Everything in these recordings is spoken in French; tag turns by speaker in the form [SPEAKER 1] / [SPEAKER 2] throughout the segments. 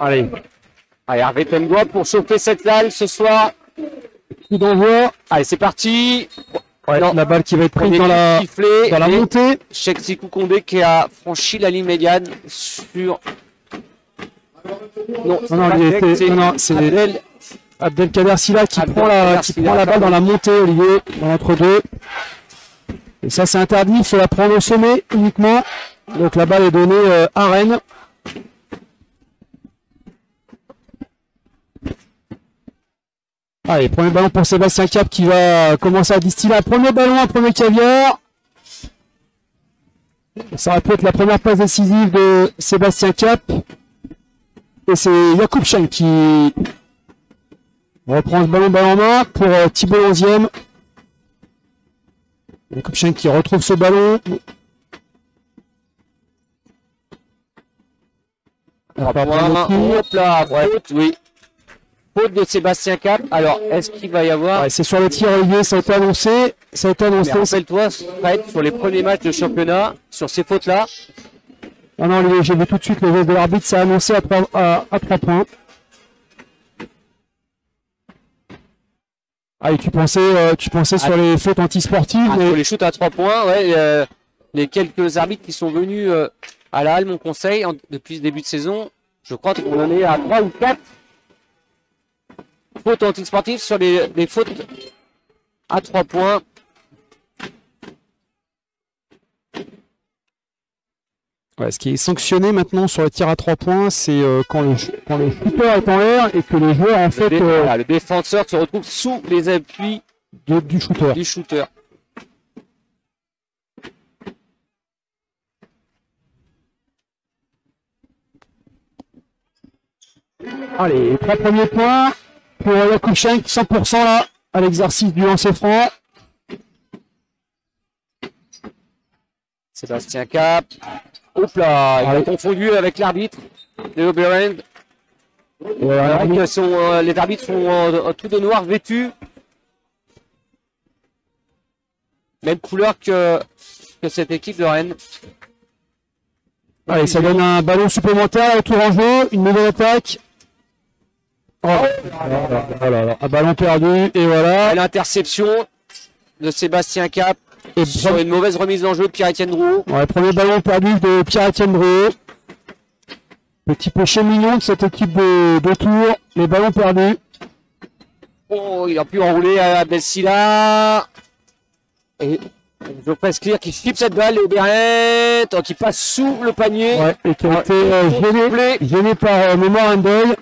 [SPEAKER 1] Allez. Allez, Hervé Tengois pour chauffer cette salle ce soir. Coup d'envoi. Allez, c'est parti.
[SPEAKER 2] Ouais, la balle qui va être prise dans la montée.
[SPEAKER 1] Cheikh Sikou Condé qui a franchi la ligne médiane sur. Non,
[SPEAKER 2] c'est Abdelkader Silla qui prend la balle dans la montée, Olivier, dans l'entre-deux. Et ça, c'est interdit, il faut la prendre au sommet uniquement. Donc la balle est donnée à Rennes. Allez, premier ballon pour Sébastien Cap qui va commencer à distiller un premier ballon, un premier caviar. Ça aurait pu être la première passe décisive de Sébastien Cap. Et c'est Yacoub Schenk qui reprend ce ballon balle en main pour Thibaut 11e. Yacoub Schenk qui retrouve ce ballon.
[SPEAKER 1] Hop là, faute, oui. Faute de Sébastien Cap. Alors, est-ce qu'il va y avoir...
[SPEAKER 2] Ouais, c'est sur le tir, Olivier, ça a été annoncé. Ça a été annoncé.
[SPEAKER 1] Rappelle-toi, Fred, sur les premiers matchs de championnat, sur ces fautes-là.
[SPEAKER 2] Ah non, Olivier, j'ai vu tout de suite le geste de l'arbitre, ça a annoncé à 3 points. Ah, et tu pensais sur les fautes antisportives.
[SPEAKER 1] Mais... Sur les shoots à 3 points, ouais. Les quelques arbitres qui sont venus à la Halle, mon conseil, depuis ce début de saison, je crois qu'on en est à 3 ou 4 fautes antisportives sur les fautes à 3 points.
[SPEAKER 2] Ouais, ce qui est sanctionné maintenant sur le tir à 3 points, c'est quand le shooter est en l'air et que le joueur, en fait...
[SPEAKER 1] le défenseur se retrouve sous les appuis
[SPEAKER 2] du shooter. Allez, 3 premiers points pour Yacoub Schenk, 100% là, à l'exercice du lancer franc.
[SPEAKER 1] Sébastien Cap. Hop là, il a confondu avec l'arbitre, Léo Berend. Les arbitres sont tout de noir vêtus. Même couleur que cette équipe de Rennes.
[SPEAKER 2] Allez, ça donne un ballon supplémentaire, tour en jeu, une nouvelle attaque. Un ballon perdu, et voilà.
[SPEAKER 1] L'interception de Sébastien Cap. Et sur une mauvaise remise en jeu de Pierre-Etienne Drouot.
[SPEAKER 2] Ouais, premier ballon perdu de Pierre-Etienne Drouot. Petit péché mignon de cette équipe de Tours. Les ballons perdus.
[SPEAKER 1] Oh, il a pu enrouler à Abdel-Silla. Et Geoffrey Sclier qui flippe cette balle. Et Beret qui passe sous le panier.
[SPEAKER 2] Ouais, et qui a été gêné par Mémoire Handel.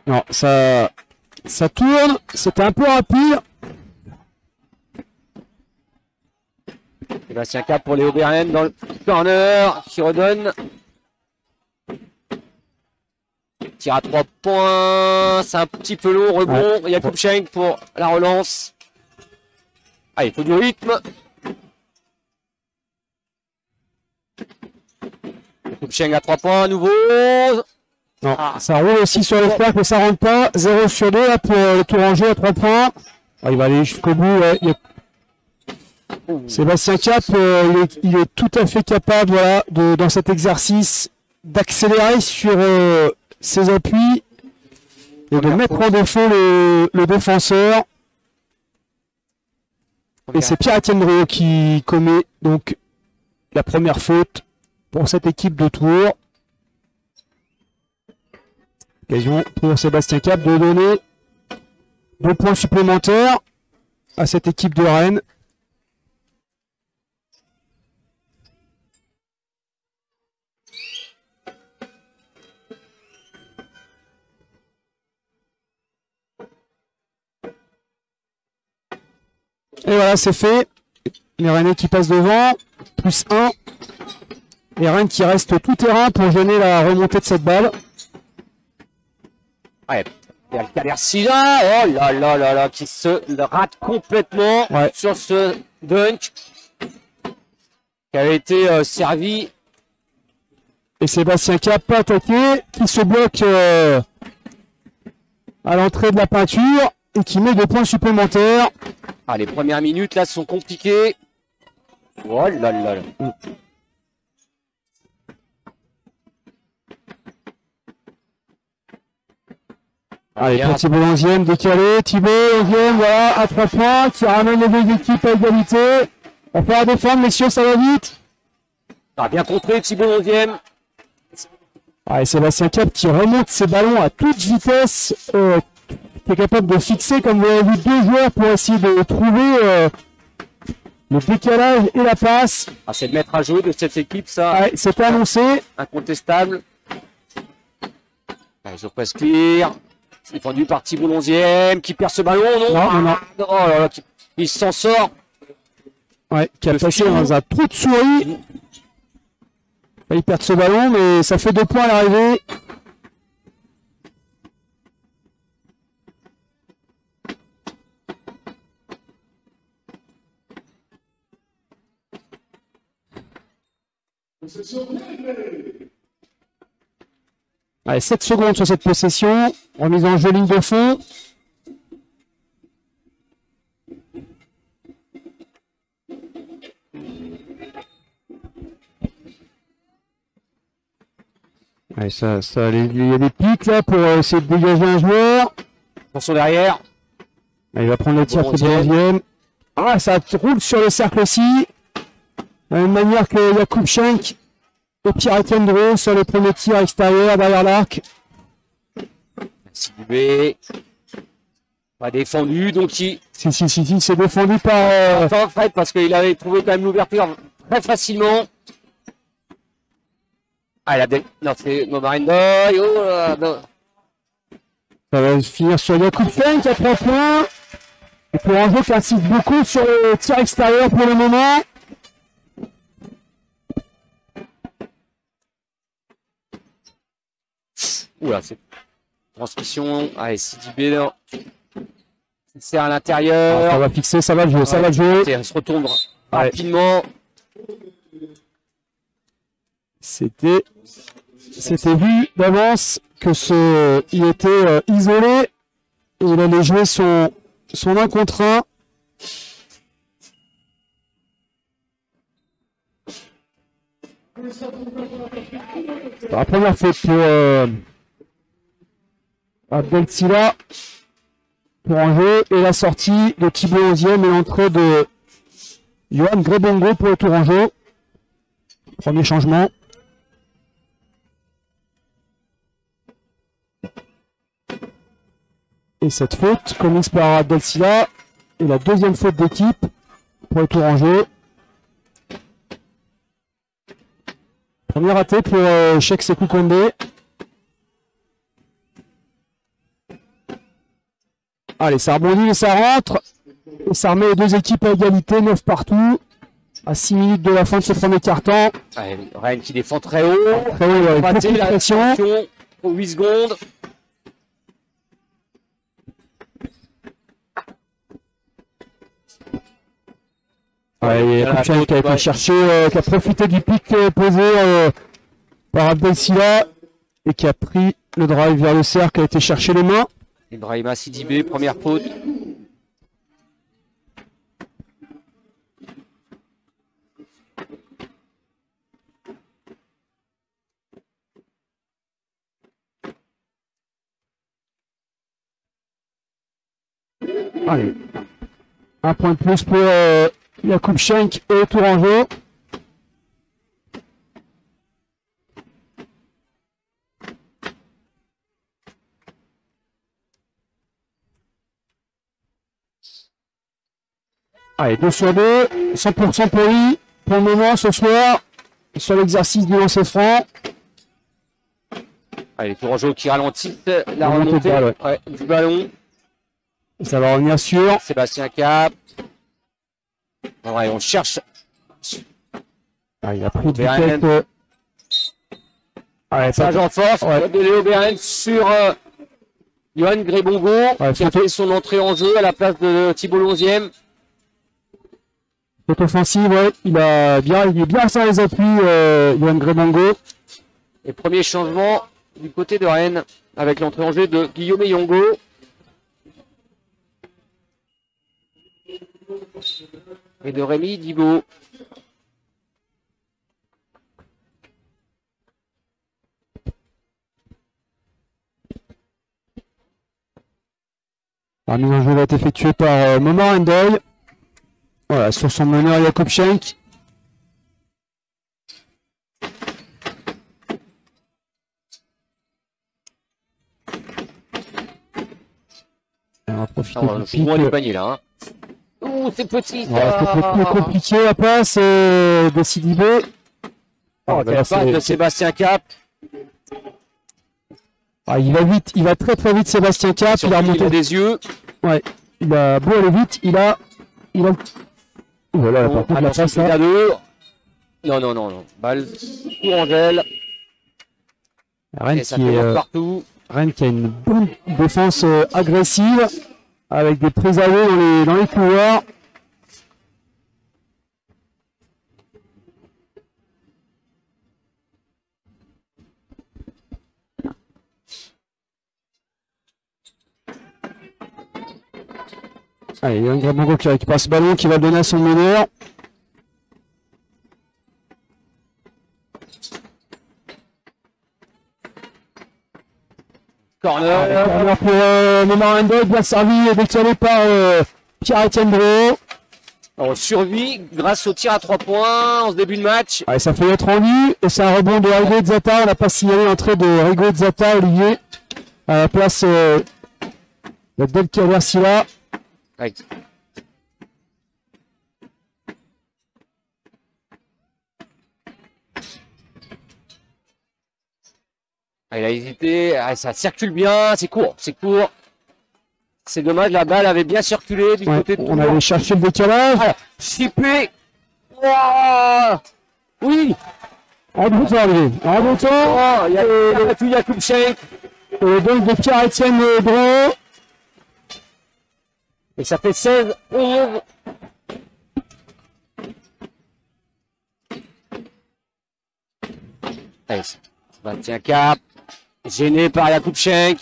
[SPEAKER 2] Non, ça tourne, c'était un peu rapide.
[SPEAKER 1] Sébastien Cap pour Léo Beren dans le corner qui redonne. Tire à 3 points, c'est un petit peu long, rebond. Il y a Yacoub Schenk pour la relance. Ah, il faut du rythme. Yacoub Schenk à 3 points à nouveau.
[SPEAKER 2] Non, ça roule aussi sur l'espoir que ça rentre pas. 0 sur 2 là pour le tour en jeu à 3 points. Ah, il va aller jusqu'au bout. Ouais. Sébastien Cap, il est tout à fait capable, voilà, dans cet exercice, d'accélérer sur ses appuis et de mettre en défaut le défenseur. Et c'est Pierre-Etienne Drouot qui commet donc la première faute pour cette équipe de Tours. Occasion pour Sébastien Cap de donner 2 points supplémentaires à cette équipe de Rennes. Et voilà, c'est fait. Les Rennais qui passent devant, plus 1. Et Rennes qui reste tout terrain pour gêner la remontée de cette balle.
[SPEAKER 1] Ouais, il y a le Kader Silla, oh là là là là, qui se rate complètement sur ce dunk qui avait été servi.
[SPEAKER 2] Et Sébastien Cap pas attaqué, qui se bloque à l'entrée de la peinture. et qui met 2 points supplémentaires.
[SPEAKER 1] Ah, les premières minutes là sont compliquées. Oh là là là.
[SPEAKER 2] Allez, pour Thibault 11e, décalé. Thibault 11e, voilà, à 3 points, qui ramène les deux équipes à égalité. On va faire défendre, messieurs, ça va vite.
[SPEAKER 1] Ah, bien contré, Thibault 11e.
[SPEAKER 2] Allez, Sébastien Cap qui remonte ses ballons à toute vitesse, qui est capable de fixer, comme vous l'avez vu, 2 joueurs pour essayer de trouver le décalage et la passe.
[SPEAKER 1] Ah, c'est le maître à jouer de cette équipe, ça.
[SPEAKER 2] Allez, c'était annoncé.
[SPEAKER 1] Incontestable. Allez, Geoffrey Clear. Défendu par Thibault 11e, qui perd ce ballon, non?
[SPEAKER 2] Non.
[SPEAKER 1] Oh là là, il s'en sort.
[SPEAKER 2] Ouais, qui a passé dans un trou de souris. Il perd ce ballon, mais ça fait 2 points à l'arrivée. Allez, 7 secondes sur cette possession. Remise en jeu ligne de fond. Allez, il y a des pics là pour essayer de dégager un joueur.
[SPEAKER 1] Attention derrière.
[SPEAKER 2] Allez, il va prendre le tir pour le 11e. Ah, ça roule sur le cercle aussi. De la même manière que Jakub Schenk et Pierre-Étienne Dreux sur les premiers tirs extérieurs derrière l'arc.
[SPEAKER 1] Sidibé. Pas défendu, donc il.
[SPEAKER 2] Si, c'est défendu par.
[SPEAKER 1] Attends, Fred, parce qu'il avait trouvé quand même l'ouverture très facilement. Ah, non, c'est Momarendoy. Oh là là.
[SPEAKER 2] Ça va finir sur Jakub Schenk à 3 points. Et pour un jeu qui insiste beaucoup sur le tir extérieur pour le moment.
[SPEAKER 1] Oula, c'est transmission. Allez, Sidibé là. Il sert à l'intérieur.
[SPEAKER 2] Ça va fixer, ça va le jouer, ça va le jouer.
[SPEAKER 1] Il se retourne rapidement.
[SPEAKER 2] C'était vu d'avance que il était isolé et il allait jouer son 1 contre 1. La première faute pour Abdel Silla pour un jeu et la sortie de Thibault 11e et l'entrée de Johan Grebongo pour le tour en jeu. Premier changement. Et cette faute commise par Abdel Silla est la 2e faute d'équipe pour le tour en jeu. Premier raté pour Cheikh Sekou Kondé. Allez, ça rebondit et ça rentre. Et ça remet les deux équipes à égalité, 9 partout. À 6 minutes de la fin de ce premier quart-temps.
[SPEAKER 1] Rennes qui défend très haut.
[SPEAKER 2] Très haut, avec beaucoup de pression.
[SPEAKER 1] Pour 8 secondes.
[SPEAKER 2] Ouais, Jakub Schenk qui a été cherché, qui a profité du pic posé par Abdel Silla et qui a pris le drive vers le cercle, qui a été chercher les mains.
[SPEAKER 1] Ibrahima Sidibé, première faute.
[SPEAKER 2] Allez, un point de plus pour Jakub Schenk et le tour en jeu. Allez, 2 sur 2, 100% pour lui, pour le moment ce soir, sur l'exercice du lancer franc.
[SPEAKER 1] Allez, tour en jeu qui ralentit la remontée du ballon.
[SPEAKER 2] Ça va revenir sur
[SPEAKER 1] Sébastien Cap. Ouais, on cherche.
[SPEAKER 2] Ah, il a pris de vitesse.
[SPEAKER 1] Passage en force de Léo Beren sur Johan Grebongo qui a fait son entrée en jeu à la place de Thibault 11e.
[SPEAKER 2] Faute offensive, ouais, il est bien sur les appuis, Johan Grebongo.
[SPEAKER 1] Et premier changement du côté de Rennes avec l'entrée en jeu de Guillaume Yongo. et de Rémi Dibo.
[SPEAKER 2] La mise en jeu va être effectuée par Momar Endoy. Voilà, sur son meneur Jakub Schenk. On va profiter du pic.
[SPEAKER 1] Du panier là. Hein. Ouh, c'est petit.
[SPEAKER 2] Voilà, c'est compliqué la passe de Sidibé.
[SPEAKER 1] Oh, la passe de Sébastien Cap.
[SPEAKER 2] Ah, il va vite, il va très très vite Sébastien Cap. Il a remonté
[SPEAKER 1] des yeux.
[SPEAKER 2] Ouais, il a beau aller vite, il a. Voilà, par contre, la passe là.
[SPEAKER 1] Non. Balle pour Angèle.
[SPEAKER 2] Rennes qui a une bonne défense agressive avec des prises à l'eau dans les couloirs. Allez, il y a un Grabongo qui récupère ce ballon, qui va le donner à son meneur. Corner pour Momar Endoy, bien servi et décalé par Pierre-Etienne Drouot.
[SPEAKER 1] On survit grâce au tir à 3 points en ce début de match.
[SPEAKER 2] Allez, ça fait être rendu et c'est un rebond de Rigo Zata. On n'a pas signalé l'entrée de Rigo Zata, Olivier, à la place de Del Caversila.
[SPEAKER 1] Right. Il a hésité, ça circule bien, c'est court. C'est dommage, la balle avait bien circulé du côté de
[SPEAKER 2] on allait chercher le décalage.
[SPEAKER 1] Chippé. Oh oui.
[SPEAKER 2] En bouton, Olivier. En bouton.
[SPEAKER 1] Il y a tout Jakub Schenk.
[SPEAKER 2] Et donc de Pierre-Etienne Drouot.
[SPEAKER 1] Et ça fait 16-11. Allez, Sébastien Cap. Gêné par Jakub Schenk.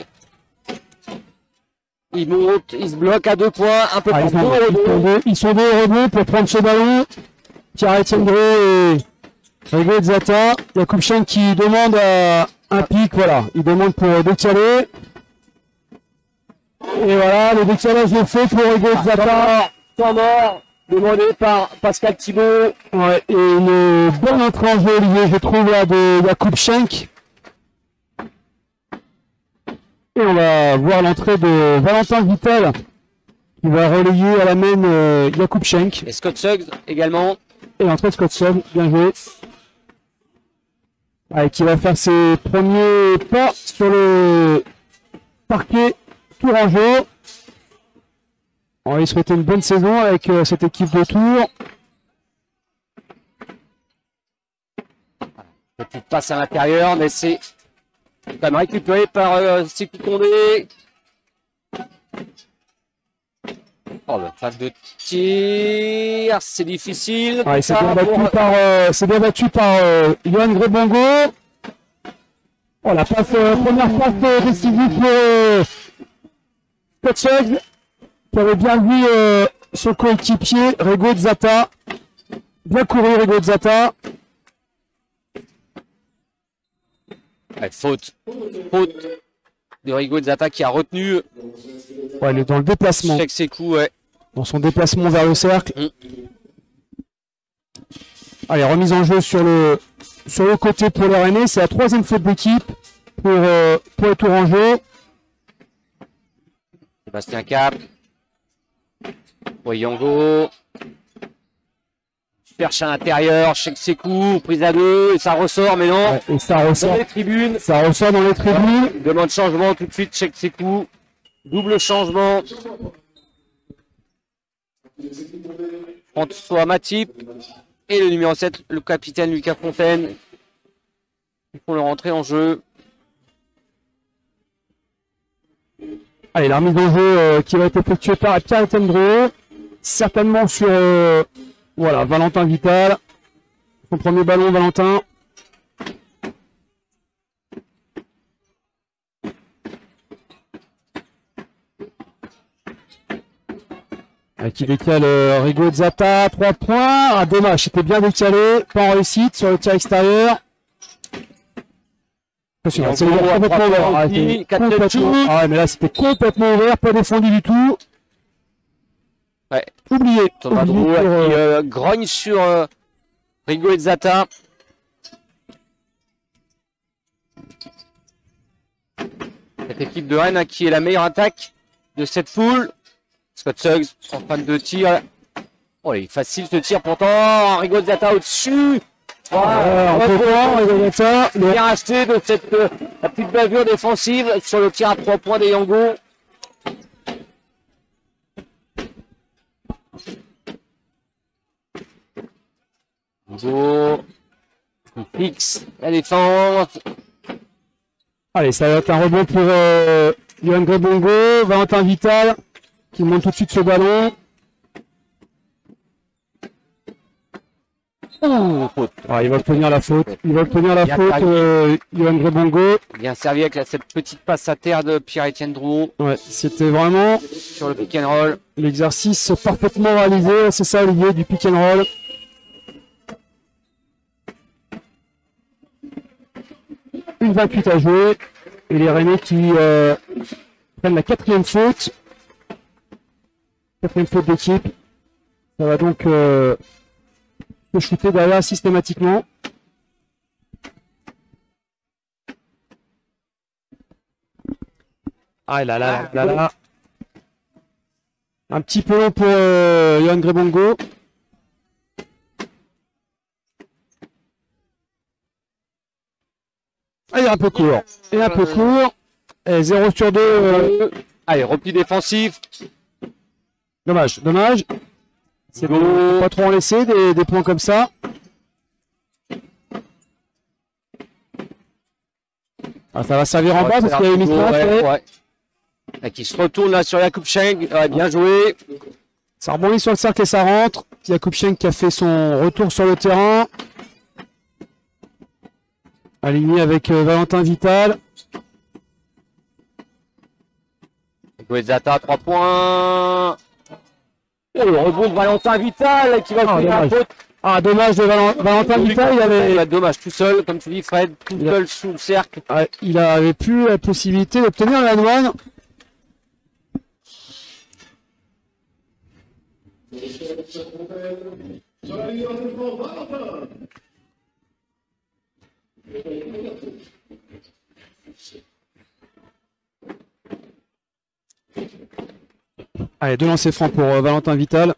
[SPEAKER 1] Il monte, il se bloque à 2 points, un peu plus tôt.
[SPEAKER 2] Ils sont deux au rebond pour prendre ce ballon. Pierre-Etienne Drouot et Rigo Zata. Jakub Schenk qui demande un pic, voilà. Il demande pour décaler. Et voilà, le décalage est fait pour Rigo Zata.
[SPEAKER 1] Temps mort, demandé par Pascal Thibault.
[SPEAKER 2] Ouais, et une bonne entrée en jeu, Olivier, je trouve, là, de Jakub Schenk. Et on va voir l'entrée de Valentin Vittel qui va relayer à la main Jakub Schenk.
[SPEAKER 1] Et Scott Suggs également.
[SPEAKER 2] Et l'entrée de Scott Suggs, bien joué. Allez, qui va faire ses premiers pas sur le parquet tourangeau. On va lui souhaiter une bonne saison avec cette équipe de Tours.
[SPEAKER 1] Petite passe à l'intérieur, mais c'est quand même récupéré par Sékou Condé. Oh, le phase de tir, c'est difficile.
[SPEAKER 2] Ouais, c'est bien battu par Johan Grébongo. Oh, la passe, première passe décisive pour Scott Suggs, qui avait bien vu son coéquipier Rigo Zata. Bien couru Rigo Zata.
[SPEAKER 1] Ouais, faute de Rigo Zata qui a retenu.
[SPEAKER 2] Ouais, il est dans le déplacement.
[SPEAKER 1] Cheikh Sékou, ouais.
[SPEAKER 2] Dans son déplacement vers le cercle. Allez, remise en jeu sur le côté pour le Rennais. C'est la 3e faute d'équipe pour les Tourangeaux.
[SPEAKER 1] Sébastien Cap. Oyango. Cherche à l'intérieur. Cheikh Sékou. Prise à 2. Et ça ressort, mais non.
[SPEAKER 2] Ouais, et ça ressort
[SPEAKER 1] dans les tribunes.
[SPEAKER 2] Ça ressort dans les tribunes.
[SPEAKER 1] Demande changement tout de suite. Cheikh Sékou. Double changement. François Matip et le numéro 7, le capitaine Lucas Fontaine. Ils font leur entrée en jeu.
[SPEAKER 2] Allez, la remise en jeu qui va être effectuée par Pierre-Etienne Drouot. Certainement sur voilà, Valentin Vittel. Son premier ballon, Valentin. Qui décale Rigo Zata, 3 points. Ah, dommage, c'était bien décalé. Pas en réussite sur le tir extérieur. C'est complètement ouvert. Ah, mais là, c'était complètement ouvert, pas défendu du tout.
[SPEAKER 1] Ouais.
[SPEAKER 2] Oublié.
[SPEAKER 1] Qui grogne sur Rigo Zata. Cette équipe de Rennes qui est la meilleure attaque de cette poule. Scott Suggs en panne de tir. Oh, il est facile ce tir pourtant. Rigo Zata au-dessus. Bien acheté de cette la petite bavure défensive sur le tir à 3 points des Yango. Yango fixe la défense.
[SPEAKER 2] Allez, ça va être un rebond pour Yohan Grebongo. Valentin Vital qui monte tout de suite ce ballon.
[SPEAKER 1] Faute.
[SPEAKER 2] Ah, il va obtenir la faute. Il va obtenir la faute, Yohan Grebongo.
[SPEAKER 1] Bien servi avec cette petite passe à terre de Pierre-Étienne Drouot.
[SPEAKER 2] Ouais, c'était vraiment
[SPEAKER 1] sur le pick and roll.
[SPEAKER 2] L'exercice parfaitement réalisé. C'est ça, Olivier, du pick and roll. Une 28 à jouer. Et les Rennais qui prennent la 4e faute. 4e faute d'équipe. Ça va donc se shooter derrière systématiquement. Ah là. Un petit peu long pour Yohan Grebongo. Ah, il est un peu court. Et 0 sur 2.
[SPEAKER 1] Allez, repli défensif.
[SPEAKER 2] Dommage. C'est bon. Pas trop en laisser des points comme ça. Ah, ça va servir en bas parce qu'il y a eu mismatch.
[SPEAKER 1] Ouais. Et qui se retourne là sur Jakub Schenk. Bien joué.
[SPEAKER 2] Ça rebondit sur le cercle et ça rentre. Jakub Schenk qui a fait son retour sur le terrain. Aligné avec Valentin Vital.
[SPEAKER 1] Zata, 3 points. Et le rebond de Valentin Vital qui va faire un faute.
[SPEAKER 2] Ah, dommage de Valentin Vital. Il avait...
[SPEAKER 1] Dommage, tout seul, comme tu dis, Fred, tout seul sous le cercle.
[SPEAKER 2] Ouais, il avait plus la possibilité d'obtenir la douane. Allez, 2 lancers francs pour Valentin Vital.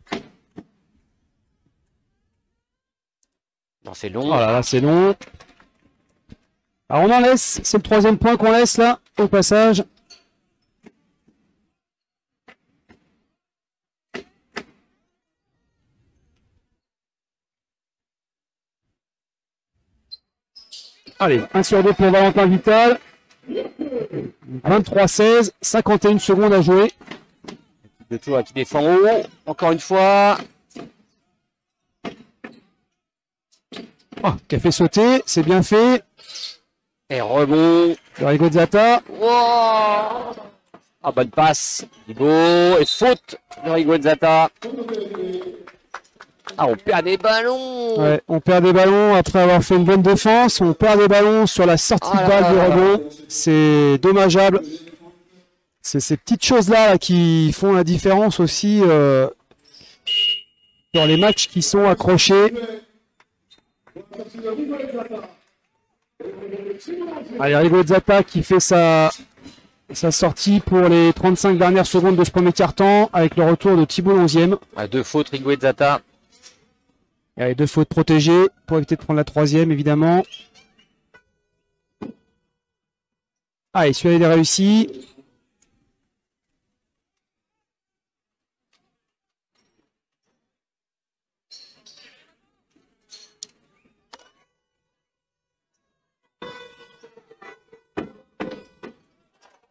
[SPEAKER 1] Non, c'est long.
[SPEAKER 2] Oh là là, c'est long. Alors on en laisse, c'est le 3e point qu'on laisse là, au passage. Allez, 1 sur 2 pour Valentin Vital. 23-16, 51 secondes à jouer.
[SPEAKER 1] De tout qui défend haut, encore une fois.
[SPEAKER 2] Qui a fait sauter, c'est bien fait.
[SPEAKER 1] Et rebond.
[SPEAKER 2] Rigo Zata.
[SPEAKER 1] Wow. Bonne passe. Beau. Et faute de Rigo Zata. On perd des ballons.
[SPEAKER 2] Ouais, on perd des ballons après avoir fait une bonne défense. On perd des ballons sur la sortie de balle du rebond. C'est dommageable. C'est ces petites choses-là qui font la différence aussi dans les matchs qui sont accrochés. Allez, Rigo Zata qui fait sa sortie pour les 35 dernières secondes de ce premier quart-temps avec le retour de Thibault 11e.
[SPEAKER 1] 2 fautes, Rigo Zata.
[SPEAKER 2] Allez, 2 fautes protégées pour éviter de prendre la 3e évidemment. Allez, celui-là il est réussi.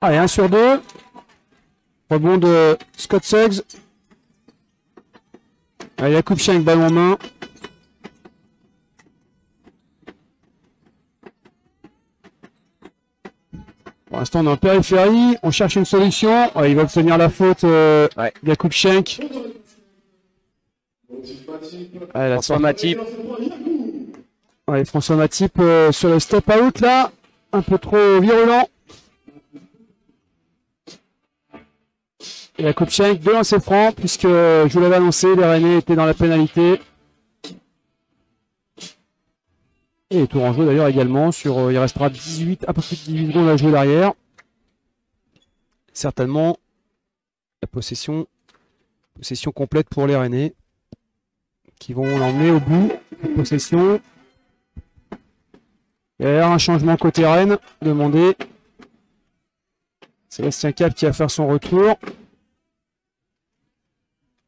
[SPEAKER 2] Allez, 1 sur 2. Rebond de Scott Suggs. Allez, Jakub Schenk, ballon en main. Pour l'instant, on est en périphérie. On cherche une solution. Il va obtenir la faute, Jakub Schenk. Allez,
[SPEAKER 1] François Matip.
[SPEAKER 2] Ouais, François Matip sur le step out là, un peu trop virulent. Et la Kupchenk de lancer franc, puisque je vous l'avais annoncé, les Rennais étaient dans la pénalité. Et les tours en jeu d'ailleurs également, il restera 18, un peu plus de 18 secondes à jouer derrière. Certainement la possession complète pour les Rennais, qui vont l'emmener au bout de possession. Il y a un changement côté Rennes demandé. Sébastien Cap qui va faire son retour.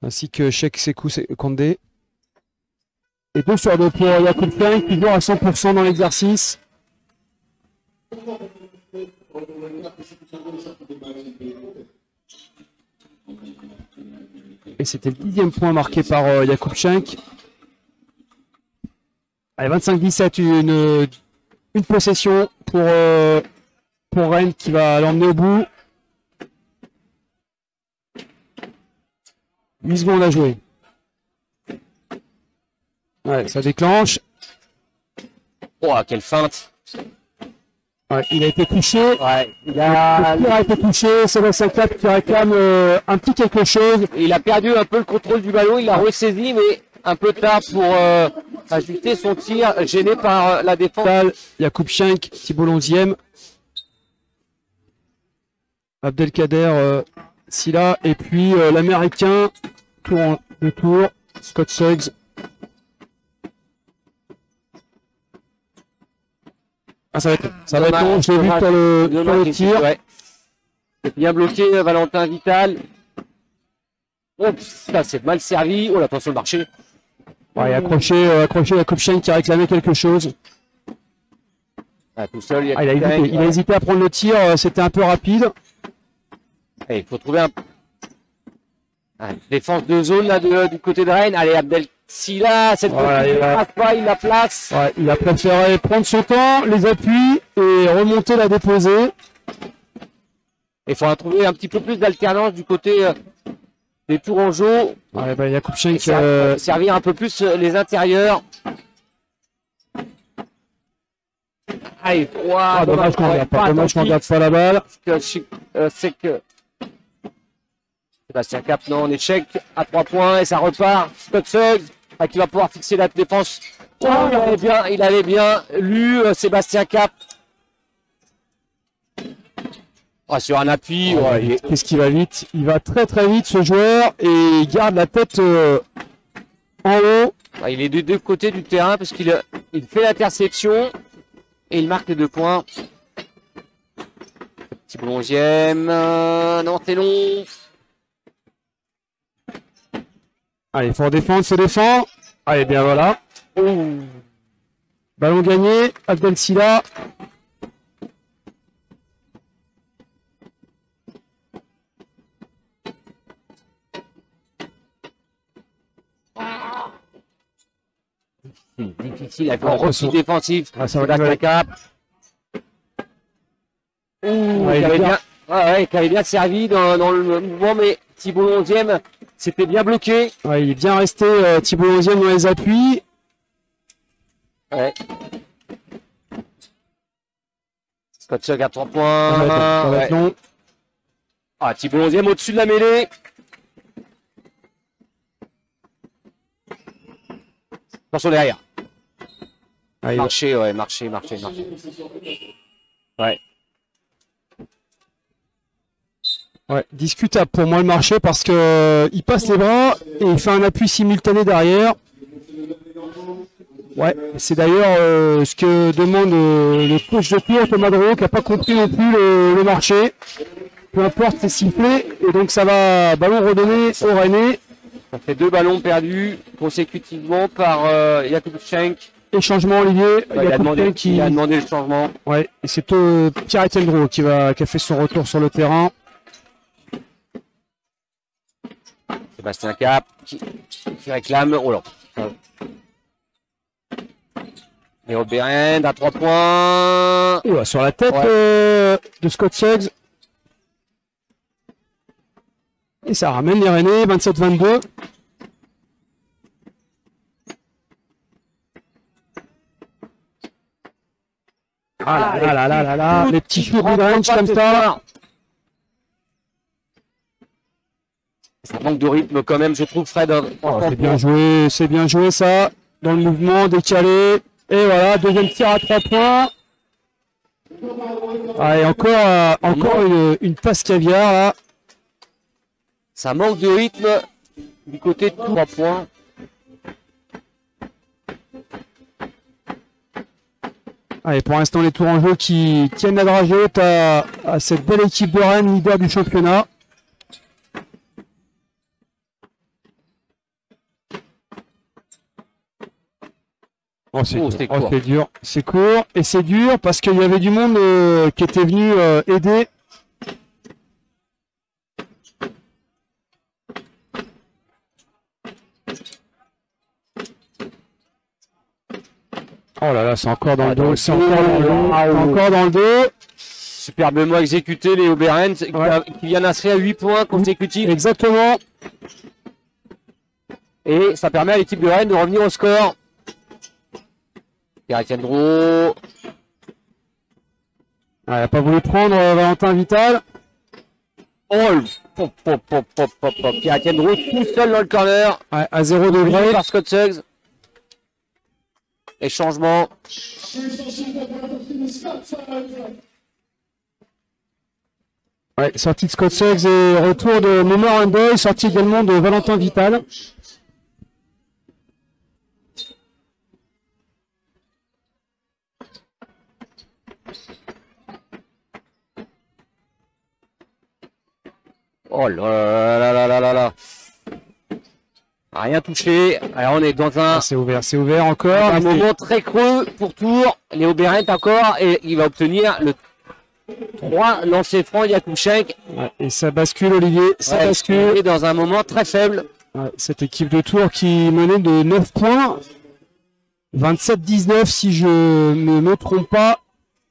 [SPEAKER 2] Ainsi que Cheikh Sekou Kondé. Et 2 sur 2 pour Yacoub Frank, toujours à 100% dans l'exercice. Et c'était le 10e point marqué par Yacoub Schenk. Allez, 25-17, une possession pour Rennes qui va l'emmener au bout. 8 secondes à jouer. Ouais, ça déclenche.
[SPEAKER 1] Oh, quelle feinte.
[SPEAKER 2] Ouais, il a été touché.
[SPEAKER 1] Ouais,
[SPEAKER 2] Il a été touché. Sébastien Cap qui réclame un petit quelque chose.
[SPEAKER 1] il a perdu un peu le contrôle du ballon, il l'a ressaisi, mais un peu tard pour ajuster son tir, gêné par la défense.
[SPEAKER 2] Yacoub Schenk, Thibault 11e. Abdelkader Silla. Et puis l'américain, de tour, Scott Suggs. Ah, ça va être long, je l'ai vu sur le tir.
[SPEAKER 1] Ouais. C'est bien bloqué, Valentin Vital. Oh, ça c'est mal servi. Oh, attention le marché.
[SPEAKER 2] Ouais, accroché Yacoub Schenk qui a réclamé quelque chose.
[SPEAKER 1] Ah, tout seul,
[SPEAKER 2] il a hésité à prendre le tir, c'était un peu rapide.
[SPEAKER 1] Et il faut trouver une défense de zone là, du côté de Rennes. Allez, Abdel Silla, cette fois il passe pas, il la place.
[SPEAKER 2] Ouais, il a préféré prendre son temps, les appuis et remonter la déposer.
[SPEAKER 1] Il faudra trouver un petit peu plus d'alternance du côté des Tourangeaux.
[SPEAKER 2] Ouais, bah, Yacoub Schenk
[SPEAKER 1] servir un peu plus les intérieurs. Allez,
[SPEAKER 2] dommage qu'on ne garde pas la balle.
[SPEAKER 1] C'est que Sébastien Cap, non, en échec à 3 points et ça repart. Scott Suggs qui va pouvoir fixer la défense. Oh, il avait bien lu Sébastien Cap. Oh, sur un appui.
[SPEAKER 2] Qu'est-ce qu'il va vite? Il va très très vite ce joueur et il garde la tête en haut.
[SPEAKER 1] Il est des deux côtés du terrain parce qu'il fait l'interception et il marque les 2 points. Petit bon 11e. Non, c'est long.
[SPEAKER 2] Allez, il faut défendre, se défend. Allez, bien voilà. Ballon gagné, Abdel Silla.
[SPEAKER 1] Difficile avec un repli défensif.
[SPEAKER 2] Ça va
[SPEAKER 1] la Cap. Qui avait bien servi dans le mouvement, mais Thibault 11e, c'était bien bloqué.
[SPEAKER 2] Ouais, il est bien resté Thibault 11e dans les appuis.
[SPEAKER 1] Ouais. Scott Suggs à 3 points.
[SPEAKER 2] Ça va être long.
[SPEAKER 1] Ah, Thibault 11e au-dessus de la mêlée. Attention derrière. Marché. Ouais.
[SPEAKER 2] Ouais, discutable pour moi le marché parce que il passe les bras et il fait un appui simultané derrière. Ouais, c'est d'ailleurs ce que demande le coach de tour, Thomas Drouot, qui n'a pas compris non plus le marché. Peu importe, c'est sifflé et donc ça va ballon redonné au Rennais.
[SPEAKER 1] Ça fait 2 ballons perdus consécutivement par Yacoub Schenk.
[SPEAKER 2] Et changement, Olivier.
[SPEAKER 1] Il a demandé le changement.
[SPEAKER 2] Ouais, et c'est Pierre-Etienne Drouot qui a fait son retour sur le terrain.
[SPEAKER 1] Sébastien Cap qui réclame. Oh là. Et Aubérend à 3 points.
[SPEAKER 2] Oula, sur la tête de Scott Suggs. Et ça ramène les Rennais, 27-22. Ah là là là là là, les petits shoots mid-range comme ça.
[SPEAKER 1] Ça manque de rythme quand même, je trouve, Fred.
[SPEAKER 2] Oh, c'est bien joué ça. Dans le mouvement, décalé. Et voilà, deuxième tir à 3 points. Allez, encore une passe caviar là.
[SPEAKER 1] Ça manque de rythme du côté de 3 points.
[SPEAKER 2] Allez, pour l'instant, les Tourangeaux qui tiennent la dragée haute à cette belle équipe de Rennes, leader du championnat. Oh, c'est dur. C'est court et c'est dur parce qu'il y avait du monde qui était venu aider. Oh là là, c'est encore dans le dos. C'est encore dans le dos.
[SPEAKER 1] Superbement exécuté, Léo Behrens, qui vient d'inscrire 8 points consécutifs.
[SPEAKER 2] Exactement.
[SPEAKER 1] Et ça permet à l'équipe de Rennes de revenir au score. Pierre-Etienne Drault.
[SPEAKER 2] Il n'a pas voulu prendre Valentin Vital.
[SPEAKER 1] Oh, Pierre-Etienne Drault tout seul dans le corner.
[SPEAKER 2] Ouais, à 0 degré.
[SPEAKER 1] Par Scott Suggs. Et changement.
[SPEAKER 2] Ouais, sortie de Scott Suggs et retour de Momo Randoy, sortie également de Valentin Vital.
[SPEAKER 1] Oh là là là là là là. Rien touché. Alors on est dans un...
[SPEAKER 2] C'est ouvert encore.
[SPEAKER 1] Un moment très creux pour Tours. Léo Behrens encore. Et il va obtenir le 3 lancers francs Yakouchenk.
[SPEAKER 2] Ouais, et ça bascule, Olivier. Ça bascule.
[SPEAKER 1] Et dans un moment très faible.
[SPEAKER 2] Ouais, cette équipe de Tours qui menait de 9 points. 27-19 si je ne me trompe pas.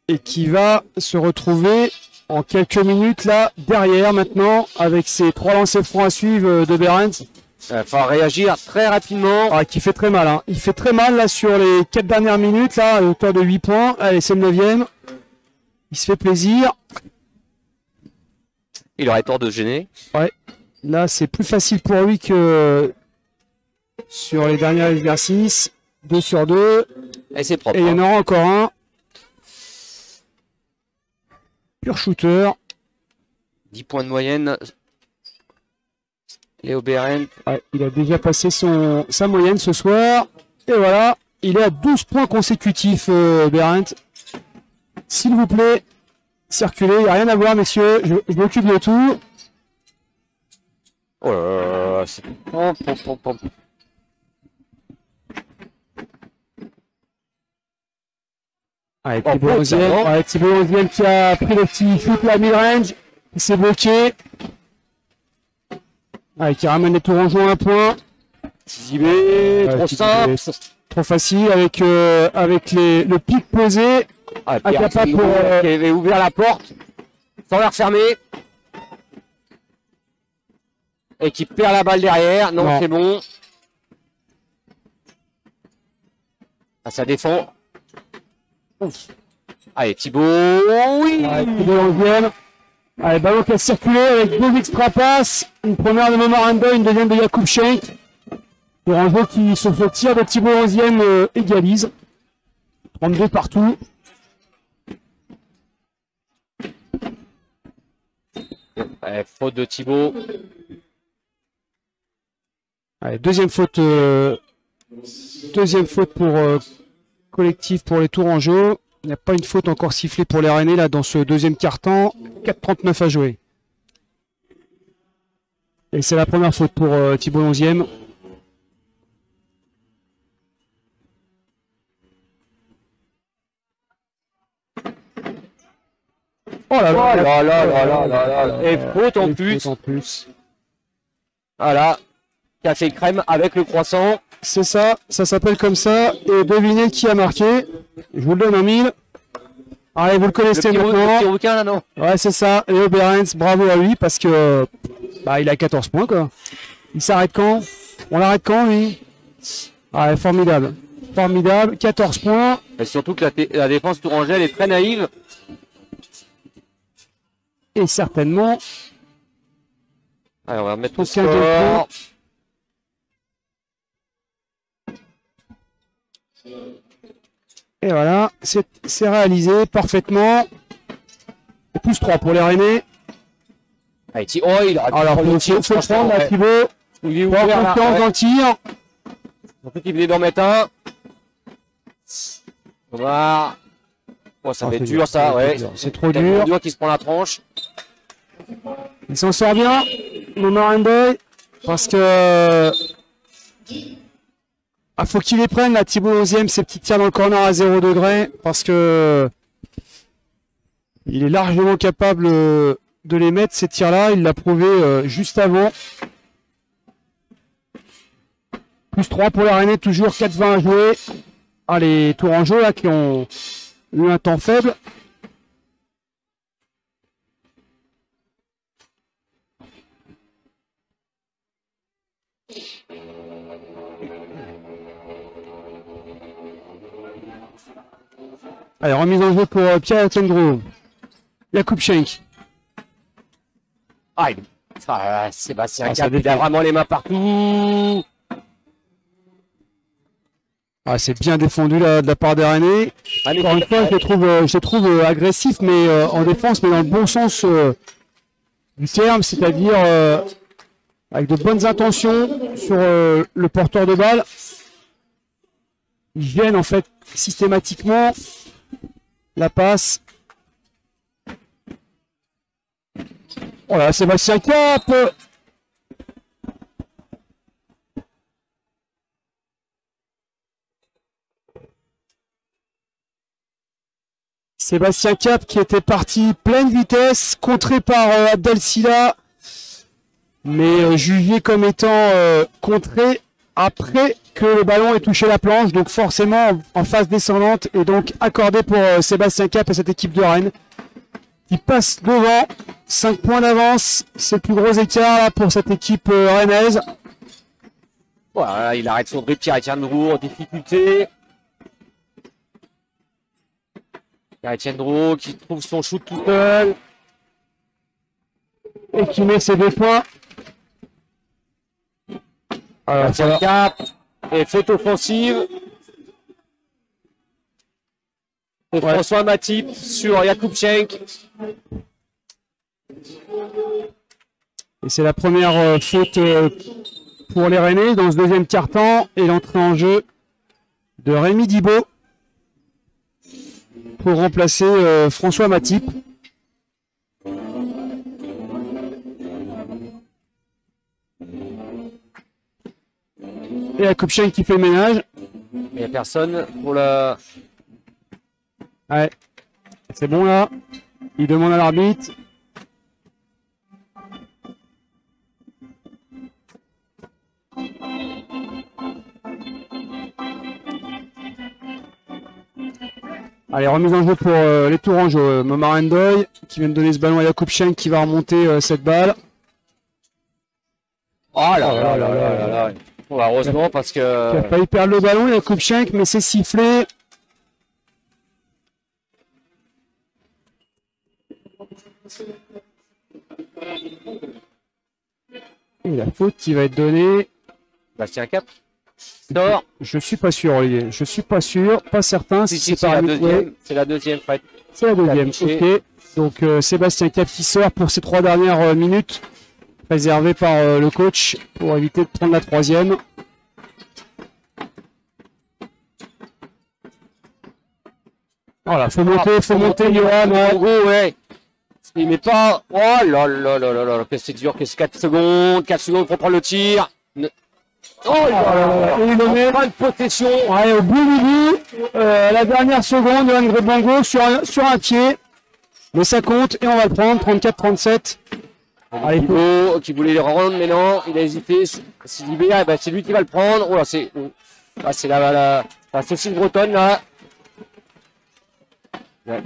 [SPEAKER 2] Et qui va se retrouver en quelques minutes là, derrière maintenant, avec ses 3 lancers francs à suivre de Behrens.
[SPEAKER 1] Il va falloir réagir très rapidement.
[SPEAKER 2] Ah, qui fait très mal. Hein. Il fait très mal là sur les 4 dernières minutes, là, à hauteur de 8 points. Allez, c'est le 9e. Il se fait plaisir.
[SPEAKER 1] Il aurait tort de se gêner.
[SPEAKER 2] Ouais. Là, c'est plus facile pour lui que sur les derniers exercices. 2 sur 2.
[SPEAKER 1] Et c'est propre.
[SPEAKER 2] Et il y en aura encore un. Pur shooter.
[SPEAKER 1] 10 points de moyenne. Léo Behrens.
[SPEAKER 2] Ouais, il a déjà passé sa moyenne ce soir. Et voilà, il est à 12 points consécutifs, Behrens. S'il vous plaît, circulez. Il n'y a rien à voir, messieurs. Je m'occupe de tout.
[SPEAKER 1] Oh là là, c'est...
[SPEAKER 2] Avec Thibaut Onzième qui a pris le petit shoot à mid-range. Il s'est bloqué. Qui ramène les Tourangeaux à un point.
[SPEAKER 1] Zibé, trop simple.
[SPEAKER 2] Trop facile avec le pic posé.
[SPEAKER 1] Incapable pour... qui avait ouvert la porte sans la refermer. Et qui perd la balle derrière. Non. C'est bon. Ah, ça défend. Ouf. Allez, Thibaut. Oui.
[SPEAKER 2] Thibaut Onzième. Allez, ballon qui a circulé avec 2 extra passes. Une première de Momo Randoy, une deuxième de Yakouchenk. Tourangeau qui, sur ce tir de Thibaut Onzième, égalise. 32 partout.
[SPEAKER 1] Allez, faute de Thibaut.
[SPEAKER 2] Allez, deuxième faute pour collectif pour les Tourangeaux. Il n'y a pas une faute encore sifflée pour les Rennais là dans ce deuxième quart-temps. 4:39 à jouer. Et c'est la première faute pour Thibaut Onzième. Oh là là là là là là là.
[SPEAKER 1] Et faute en plus. Voilà. Café crème avec le croissant.
[SPEAKER 2] C'est ça, ça s'appelle comme ça. Et devinez qui a marqué. Je vous le donne en 1000. Allez, vous le connaissez maintenant.
[SPEAKER 1] Le petit rouquin là, non?
[SPEAKER 2] Ouais, c'est ça. Léo Behrens, bravo à lui parce que il a 14 points quoi. Il s'arrête quand? On l'arrête quand lui? Ouais, formidable. Formidable, 14 points.
[SPEAKER 1] Et surtout que la défense tourangelle est très naïve.
[SPEAKER 2] Et certainement.
[SPEAKER 1] Allez, on va mettre au
[SPEAKER 2] Aucun
[SPEAKER 1] score.
[SPEAKER 2] Et voilà, c'est réalisé parfaitement. Et plus 3 pour les Rennais.
[SPEAKER 1] Allez, oh, il a
[SPEAKER 2] Alors, il faut prendre là, Thibaut.
[SPEAKER 1] Il est
[SPEAKER 2] Pour
[SPEAKER 1] ouvert
[SPEAKER 2] confiance
[SPEAKER 1] là.
[SPEAKER 2] dans le tir.
[SPEAKER 1] Surtout qu'il venait d'en mettre un. On va voir. Oh, ça va être dur, ça, ouais.
[SPEAKER 2] C'est trop dur.
[SPEAKER 1] dur qui se prend la tranche.
[SPEAKER 2] Il s'en sort bien, Momarendoy, parce que faut qu'il les prenne là, Thibaut 11e, ses petits tirs dans le corner à 0 degré, parce que il est largement capable de les mettre ces tirs-là. Il l'a prouvé juste avant. Plus 3 pour la Rennais, toujours 4-20 à jouer. Ah, les Tourangeaux là qui ont eu un temps faible. Allez, remise en jeu pour Pierre Tendro. Jakub Schenk.
[SPEAKER 1] Sébastien Cap, il a vraiment les mains partout.
[SPEAKER 2] Ah, c'est bien défendu là, de la part des Rennais. Encore une fois, je les trouve agressifs, mais en défense, mais dans le bon sens du terme, c'est-à-dire avec de bonnes intentions sur le porteur de balle. Ils gênent en fait systématiquement la passe. Oh là, Sébastien Cap. Sébastien Cap qui était parti pleine vitesse, contré par Abdel Silla, mais jugé comme étant contré après que le ballon ait touché la planche, donc forcément en phase descendante, et donc accordé pour Sébastien Cap et cette équipe de Rennes qui passe devant. 5 points d'avance, c'est le plus gros écart là, pour cette équipe rennaise.
[SPEAKER 1] Voilà, il arrête son dribble, Pierre-Etienne Drouot en difficulté. Pierre-Etienne Drouot qui trouve son shoot tout seul.
[SPEAKER 2] Et qui met ses 2 points. Alors,
[SPEAKER 1] Pierre Cap et faute offensive. Et François Matip sur Jakub Schenk.
[SPEAKER 2] Et c'est la première faute pour les Rennais dans ce deuxième quart-temps. Et l'entrée en jeu de Rémi Dibaud pour remplacer François Matip. Et Jakub Schenk qui fait le ménage.
[SPEAKER 1] Il n'y a personne pour la...
[SPEAKER 2] Ouais, c'est bon là. Il demande à l'arbitre. Allez, remise en jeu pour les Tourangeaux. Momarendoy qui vient de donner ce ballon à Jakub Schenk qui va remonter cette balle.
[SPEAKER 1] Oh là là là là là. Heureusement parce que...
[SPEAKER 2] Il a failli perdre le ballon, Jakub Schenk, mais c'est sifflé. Et la faute qui va être donnée.
[SPEAKER 1] Bastien Cap sort.
[SPEAKER 2] Je suis pas sûr, Olivier. Je suis pas sûr, pas certain.
[SPEAKER 1] Si,
[SPEAKER 2] Si
[SPEAKER 1] c'est la deuxième. C'est la deuxième, Fred.
[SPEAKER 2] C'est la deuxième. Ok. Donc Sébastien Cap qui sort pour ces 3 dernières minutes, réservé par le coach pour éviter de prendre la 3e. Voilà, faut monter, Johan.
[SPEAKER 1] Ouais. Il met pas. Oh là là là là là, que c'est dur, que c'est 4 secondes pour prendre le tir. Oh là là,
[SPEAKER 2] il le met.
[SPEAKER 1] Pas de possession.
[SPEAKER 2] Ouais, au bout, la dernière seconde, Johan Grebango sur un pied. Mais ça compte et on va le prendre, 34-37.
[SPEAKER 1] Allez, Thibaut qui voulait le rendre, mais non, il a hésité. S'il libère, ben c'est lui qui va le prendre. Oh là, c'est la saucisse bretonne là. Ouais.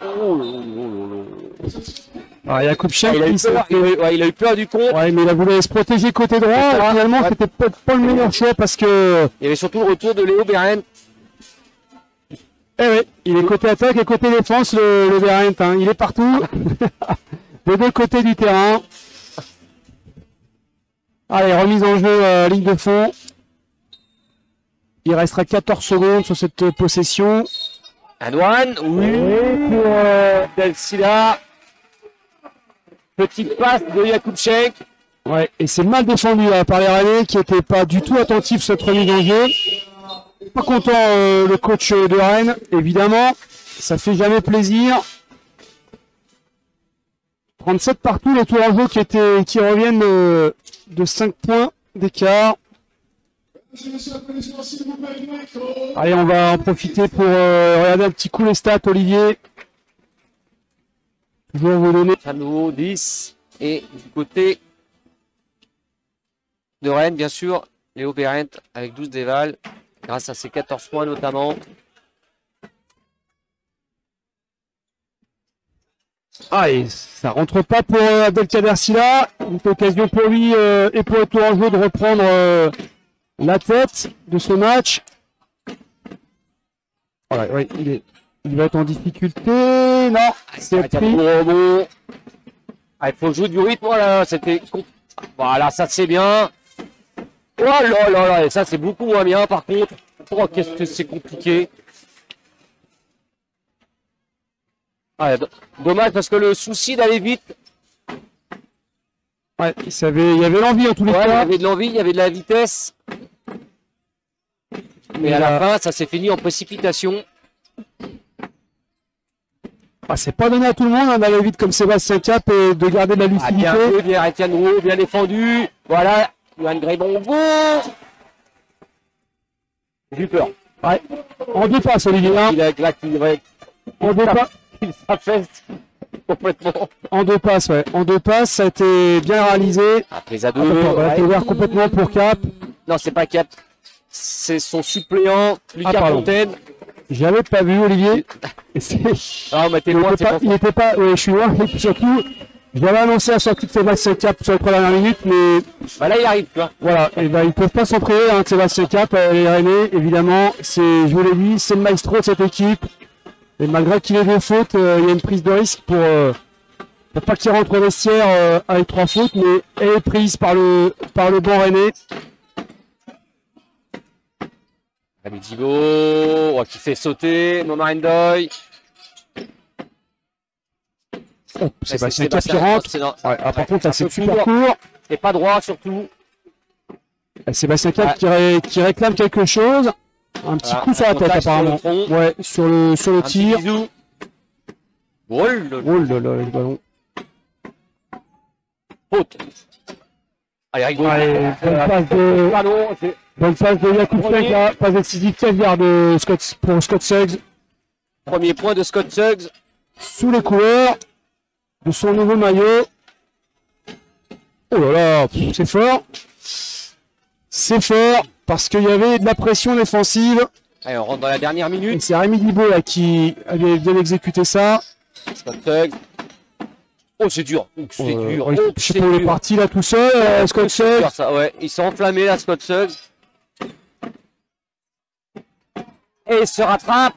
[SPEAKER 1] Oh, oh, oh, oh.
[SPEAKER 2] Alors, Jakubczak,
[SPEAKER 1] Il a eu peur du con.
[SPEAKER 2] Ouais, mais il a voulu se protéger côté droit. Et finalement, c'était peut-être pas le meilleur choix parce que.
[SPEAKER 1] Il y avait surtout le retour de Léo Berend.
[SPEAKER 2] Eh oui, il est côté attaque et côté défense, le Berend. Hein. Il est partout. Des deux côtés du terrain. Allez, remise en jeu, ligne de fond. Il restera 14 secondes sur cette possession.
[SPEAKER 1] Un one, oui, pour Del Silla. Petite passe de Jakubczak.
[SPEAKER 2] Ouais, et c'est mal défendu là, par les Rennais qui n'étaient pas du tout attentifs cette remise en jeu. Pas content le coach de Rennes, évidemment. Ça fait jamais plaisir. 37 partout, les tours en jeu qui reviennent de 5 points d'écart. Allez, on va en profiter pour regarder un petit coup les stats, Olivier. Je vais vous donner.
[SPEAKER 1] À nouveau 10. Et du côté de Rennes, bien sûr, Léo Berend avec 12 dévals, grâce à ses 14 points notamment.
[SPEAKER 2] Ah, et ça rentre pas pour Abdelkader Silla. Une occasion pour lui et pour le tour en jeu de reprendre la tête de ce match. Voilà, ouais, il va être en difficulté. Non, c'est pris.
[SPEAKER 1] Il faut jouer du rythme. Voilà, c'était. Voilà, ça c'est bien. Oh là là là, et ça c'est beaucoup moins bien par contre. Oh, qu'est-ce que c'est compliqué. Ah, dommage parce que le souci d'aller vite.
[SPEAKER 2] Ouais, il y avait l'envie en tous les cas.
[SPEAKER 1] Il y avait de l'envie, il y avait de la vitesse. Mais à la fin, ça s'est fini en précipitation.
[SPEAKER 2] Ah, c'est pas donné à tout le monde hein, d'aller vite comme Sébastien Cap et de garder de la lucidité.
[SPEAKER 1] Bien, bien Etienne Roux, bien défendu. Voilà, Johan Grébongo. J'ai eu peur.
[SPEAKER 2] Ouais. En deux passes, Olivier. Hein.
[SPEAKER 1] Il a claqué.
[SPEAKER 2] En deux passes.
[SPEAKER 1] Il s'affaisse complètement.
[SPEAKER 2] En deux passes, ouais. En deux passes, ça a été bien réalisé.
[SPEAKER 1] Après à deux.
[SPEAKER 2] On a été ouvert complètement pour Cap.
[SPEAKER 1] Non, c'est pas Cap. C'est son suppléant, Lucas Fontaine.
[SPEAKER 2] J'avais pas vu, Olivier.
[SPEAKER 1] Ah, mais t'es loin,
[SPEAKER 2] il n'était pas. Oui, je suis loin. Et puis surtout, je l'avais annoncé la sortie de Sébastien Cap sur les 3 dernières minutes, mais.
[SPEAKER 1] Bah là, il arrive, tu vois.
[SPEAKER 2] Voilà. Et ben, ils peuvent pas s'en priver, hein, Sébastien Cap, les Rennais, évidemment. Je vous l'ai dit, c'est le maestro de cette équipe. Et malgré qu'il ait 2 fautes, il y a une prise de risque pour pas qu'il rentre au vestiaire avec 3 fautes, mais elle est prise par le bon Rennais.
[SPEAKER 1] Rami Thibault, qui fait sauter Momar Ndoye.
[SPEAKER 2] Oh, Sébastien Cap qui rentre. Ouais, par contre, là, c'est super court.
[SPEAKER 1] Et pas droit, surtout.
[SPEAKER 2] Sébastien Cap qui réclame quelque chose. Un petit coup sur la tête, apparemment. Ouais, sur le tir.
[SPEAKER 1] Oh là là,
[SPEAKER 2] le ballon.
[SPEAKER 1] Faute. Allez, rigole.
[SPEAKER 2] Allez, bonne passe de Jakubczak, là. Passe décisive, 15 yards pour Scott Suggs.
[SPEAKER 1] Premier point de Scott Suggs.
[SPEAKER 2] Sous les couleurs de son nouveau maillot. Oh là là, c'est fort. C'est fort parce qu'il y avait de la pression défensive.
[SPEAKER 1] Allez, on rentre dans la dernière minute.
[SPEAKER 2] Et c'est Rémi Dibaud là, qui avait bien exécuté ça.
[SPEAKER 1] Scott Suggs. Oh, c'est dur. C'est dur.
[SPEAKER 2] Je sais pas où il est parti là tout seul, Scott Suggs.
[SPEAKER 1] Ouais, il s'est enflammé là, Scott Suggs. Et il se rattrape.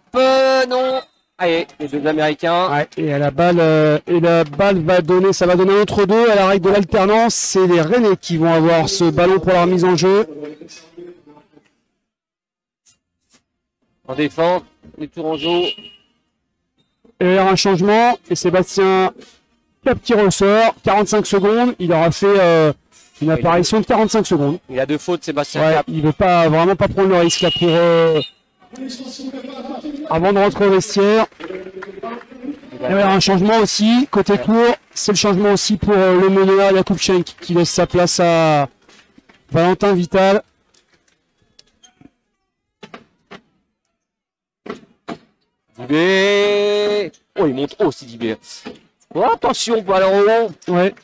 [SPEAKER 1] Non. Allez, les 2 Américains.
[SPEAKER 2] Ouais, et la balle va donner, ça va donner un entre-deux à la règle de l'alternance. C'est les Rennais qui vont avoir ce ballon pour leur mise en jeu.
[SPEAKER 1] En défense, les Tourangeaux.
[SPEAKER 2] Et un changement, et Sébastien Cap qui ressort, 45 secondes, il aura fait une apparition de 45 secondes.
[SPEAKER 1] Il a 2 fautes, Sébastien Cap.
[SPEAKER 2] Il veut vraiment pas prendre le risque là pour avant de rentrer au vestiaire. Il y a un changement aussi, côté tour, c'est le changement aussi pour le meneur Jakubczak qui laisse sa place à Valentin Vital.
[SPEAKER 1] Dibé. Oh, il monte haut, c'est Dibé. Oh, attention, ballon.
[SPEAKER 2] Ouais.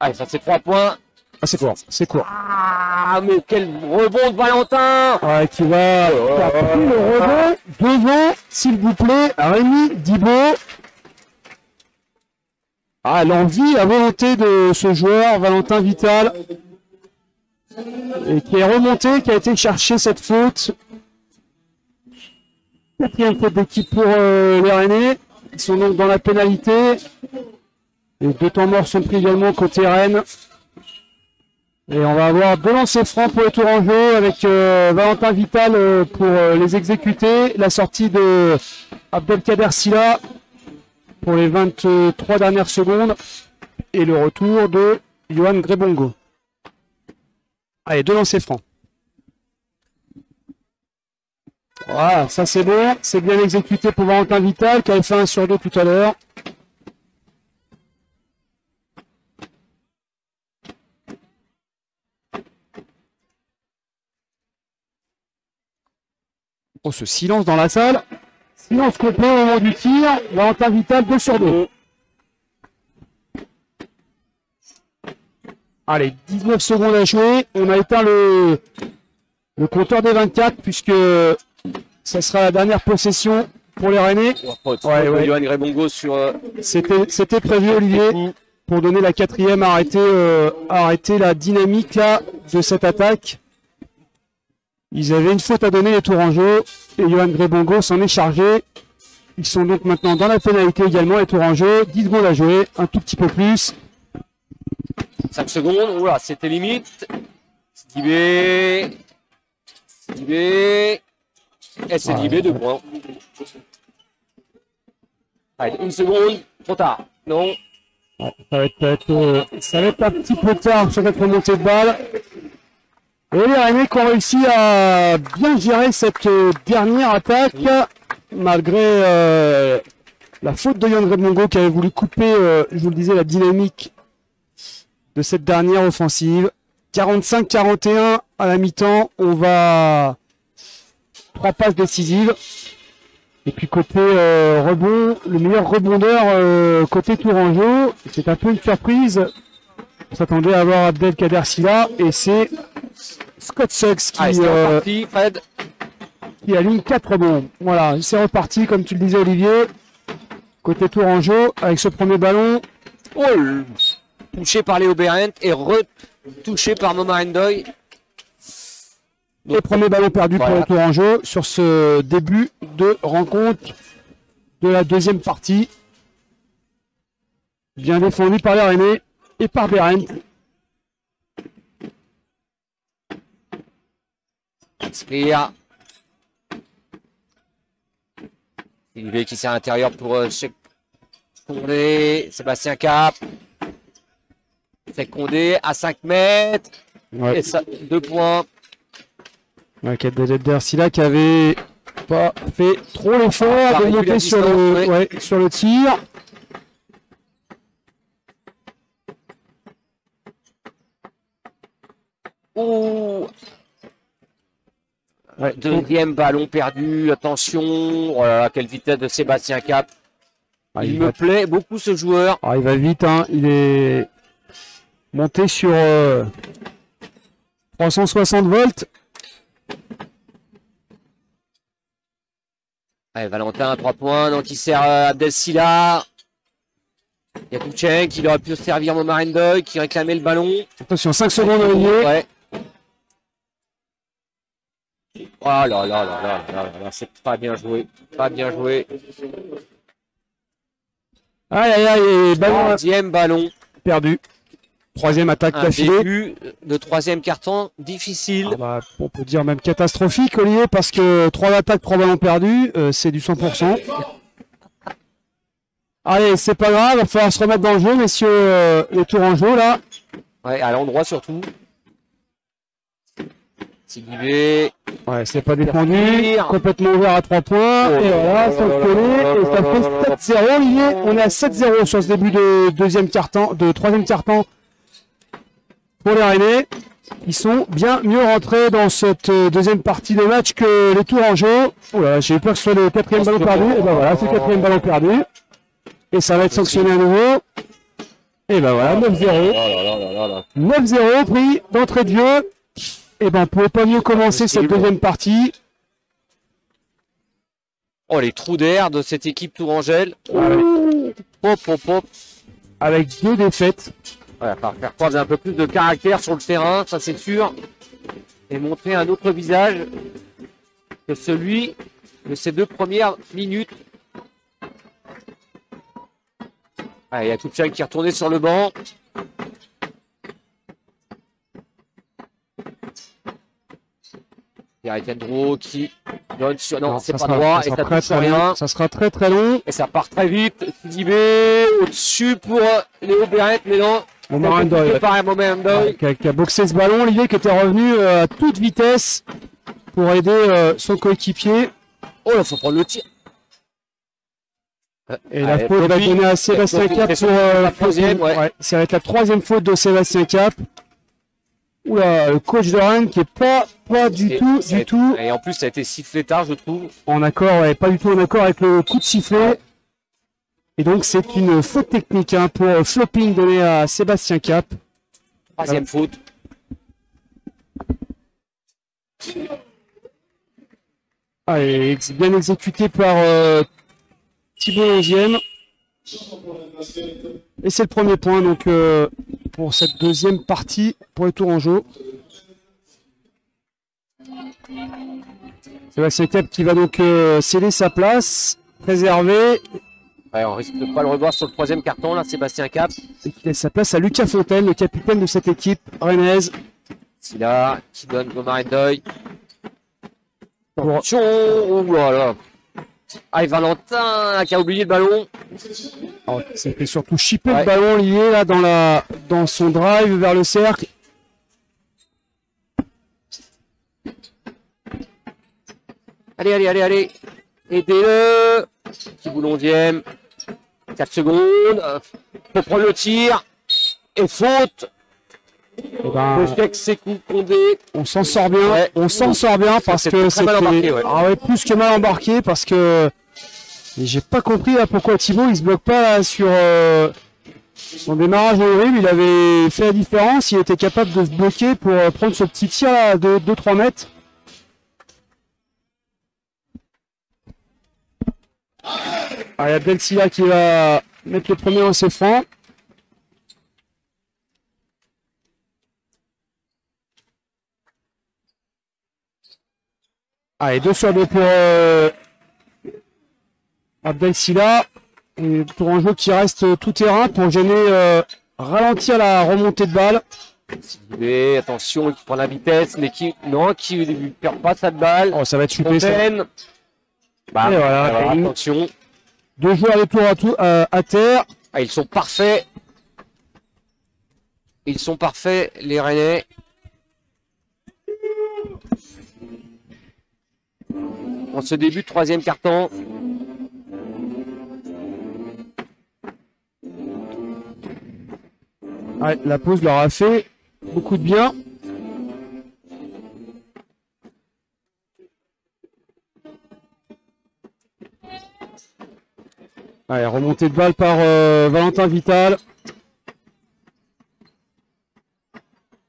[SPEAKER 1] Allez, ça c'est 3 points.
[SPEAKER 2] Ah, c'est court, c'est court.
[SPEAKER 1] Ah, mais quel rebond de Valentin!
[SPEAKER 2] Ouais, qui va taper le rebond devant, s'il vous plaît, Rémi Dibo. Ah, l'envie, la volonté de ce joueur, Valentin Vital, et qui est remonté, qui a été chercher cette faute. Quatrième faute d'équipe pour les Rennais. Ils sont donc dans la pénalité. Les 2 temps morts sont pris également côté Rennes. Et on va avoir 2 lancers francs pour les tours en jeu avec Valentin Vital pour les exécuter. La sortie de Abdelkader Silla pour les 23 dernières secondes. Et le retour de Johan Grebongo. Allez, 2 lancers francs. Voilà, ça c'est bon. C'est bien exécuté pour Valentin Vital qui avait fait 1 sur 2 tout à l'heure. Oh, ce silence dans la salle. Silence complet au moment du tir. Valentin Vital, 2 sur 2. Allez, 19 secondes à jouer. On a éteint le compteur des 24 puisque ça sera la dernière possession pour les Rennais.
[SPEAKER 1] Ouais. Johan Grebongo sur...
[SPEAKER 2] C'était prévu, Olivier, pour donner la 4e, arrêter la dynamique là de cette attaque. Ils avaient une faute à donner les tours en jeu et Johan Grebongo s'en est chargé. Ils sont donc maintenant dans la pénalité également, les tours en jeu. 10 secondes à jouer, un tout petit peu plus.
[SPEAKER 1] 5 secondes, oula, c'était limite. Sidibé. Et Sidibé, 2 points. Allez, 1 seconde, trop tard. Non.
[SPEAKER 2] Ouais, ça va être un petit peu tard sur cette remontée de balle. Et les Rennais qui ont réussi à bien gérer cette dernière attaque, malgré la faute de Johan Grebongo qui avait voulu couper, je vous le disais, la dynamique de cette dernière offensive. 45-41 à la mi-temps, on va 3 passes décisives. Et puis côté rebond, le meilleur rebondeur côté Tourangeau, c'est un peu une surprise. On s'attendait à avoir Abdelkader Silla et c'est Scott Suggs qui aligne 4 rebonds. Voilà, c'est reparti comme tu le disais Olivier. Côté Tourangeau avec ce premier ballon.
[SPEAKER 1] Oh, touché par Léo Behrendt et retouché par Momar Ndoye.
[SPEAKER 2] Et premier ballon perdu pour le Tourangeau sur ce début de rencontre de la deuxième partie. Bien défendu par les Rennais et par Behrendt.
[SPEAKER 1] Spire. Sylvé qui sert à l'intérieur pour Condé. Sébastien Cap. C'est Condé à 5 mètres.
[SPEAKER 2] Ouais.
[SPEAKER 1] Et ça, 2 points.
[SPEAKER 2] Abdelkader Silla qui avait pas fait trop l'effort de monter sur le tir.
[SPEAKER 1] Oh. Ouais, deuxième ballon perdu, attention. Oh là là, quelle vitesse de Sébastien Cap. Il me plaît beaucoup ce joueur.
[SPEAKER 2] Ah, il va vite, hein. Il est monté sur 360 volts.
[SPEAKER 1] Allez, Valentin à 3 points, donc il sert Abdel Silla. Il y a Kouchen qui aurait pu servir Momar Ndoye qui réclamait le ballon.
[SPEAKER 2] Attention, 5 secondes au milieu.
[SPEAKER 1] Ouais. Oh là là là là là là, c'est pas bien joué. Pas bien joué.
[SPEAKER 2] Aïe aïe aïe, ballon.
[SPEAKER 1] Troisième ballon.
[SPEAKER 2] Perdu. Troisième attaque d'affilée.
[SPEAKER 1] Début de troisième carton, difficile.
[SPEAKER 2] Ah bah, on peut dire même catastrophique, Olivier, parce que 3 attaques, 3 ballons perdus, c'est du 100%. Allez, c'est pas grave, il va falloir se remettre dans le jeu, messieurs, les tours en jeu, là.
[SPEAKER 1] Ouais, à l'endroit surtout. Sidibé.
[SPEAKER 2] Ouais, c'est pas défendu. Complètement ouvert à 3 points. Et voilà, sanctionné. Et ça fait 7-0, Olivier. On est à 7-0 sur ce début de troisième quart-temps pour les Rennais. Ils sont bien mieux rentrés dans cette deuxième partie de match que les tours en jeu. Oula, j'ai eu peur que ce soit le 4e ballon perdu. Et ben voilà, c'est le 4e ballon perdu. Et ça va être sanctionné à nouveau. Et ben voilà, 9-0. 9-0 pris d'entrée de jeu. Eh ben, on pouvait pas mieux commencer cette deuxième partie.
[SPEAKER 1] Oh, les trous d'air de cette équipe Tourangelle. Pop, pop, pop.
[SPEAKER 2] Avec 2 défaites.
[SPEAKER 1] Ouais, faire preuve d'un peu plus de caractère sur le terrain, ça c'est sûr. Et montrer un autre visage que celui de ces 2 premières minutes. Il y a Kupchak qui est retourné sur le banc. Il y a Etienne Drouot qui donne sur... Non, c'est pas droit et ça touche rien.
[SPEAKER 2] Ça sera très très long.
[SPEAKER 1] Et ça part très vite. Sidibé au-dessus pour Léo Berrette, mais non.
[SPEAKER 2] Moment qui a boxé ce ballon, Olivier, qui était revenu à toute vitesse pour aider son coéquipier.
[SPEAKER 1] Oh là, faut prendre le tir.
[SPEAKER 2] Et la faute va donner à Sébastien Cap pour la troisième. Ouais. Ça va être la 3e faute de Sébastien Cap. Oula, le coach de Rennes qui est pas du tout.
[SPEAKER 1] Et en plus, ça a été sifflé tard, je trouve.
[SPEAKER 2] En accord, pas du tout en accord avec le coup de sifflet. Et donc, c'est une faute technique pour flopping donné à Sébastien Cap.
[SPEAKER 1] 3e faute.
[SPEAKER 2] Allez, bien exécuté par Thibaut 11e. Et c'est le premier point donc pour cette deuxième partie pour les Tourangeaux. Sébastien Cap qui va donc sceller sa place, préserver.
[SPEAKER 1] Ouais, on risque de pas le revoir sur le 3e carton là, Sébastien Cap.
[SPEAKER 2] Et qui laisse sa place à Lucas Fontaine, le capitaine de cette équipe rennaise.
[SPEAKER 1] Silla qui donne Gomarin Doy. Attention, oh là là. Ah, et Valentin là, qui a oublié le ballon.
[SPEAKER 2] Oh, ça fait surtout chipper le ballon lié là dans son drive vers le cercle.
[SPEAKER 1] Allez. Aidez-le. Petit bout 11e. 4 secondes. Pour prendre le tir. Et faute. Sekou Condé.
[SPEAKER 2] On s'en sort bien. Ouais. On s'en sort bien parce que c'était plus que mal embarqué parce que j'ai pas compris là, pourquoi Thibaut il se bloque pas là, sur son démarrage horrible. Il avait fait la différence. Il était capable de se bloquer pour prendre ce petit tir là, de 2-3 mètres. Il y a Belsilla qui va mettre le premier en ses francs. Allez, 2 sur 2 pour Abdel Silla. Et Tourangeau qui reste tout terrain pour gêner, ralentir la remontée de balle.
[SPEAKER 1] Et attention, qui prend la vitesse, mais qui ne perd pas sa balle.
[SPEAKER 2] Oh, ça va être chupé ça.
[SPEAKER 1] Voilà, attention.
[SPEAKER 2] 2 joueurs de tour à terre.
[SPEAKER 1] Ils sont parfaits. Les Rennais. En ce début de 3e carton.
[SPEAKER 2] Ouais, la pause leur a fait beaucoup de bien. Allez, remontée de balle par Valentin Vital.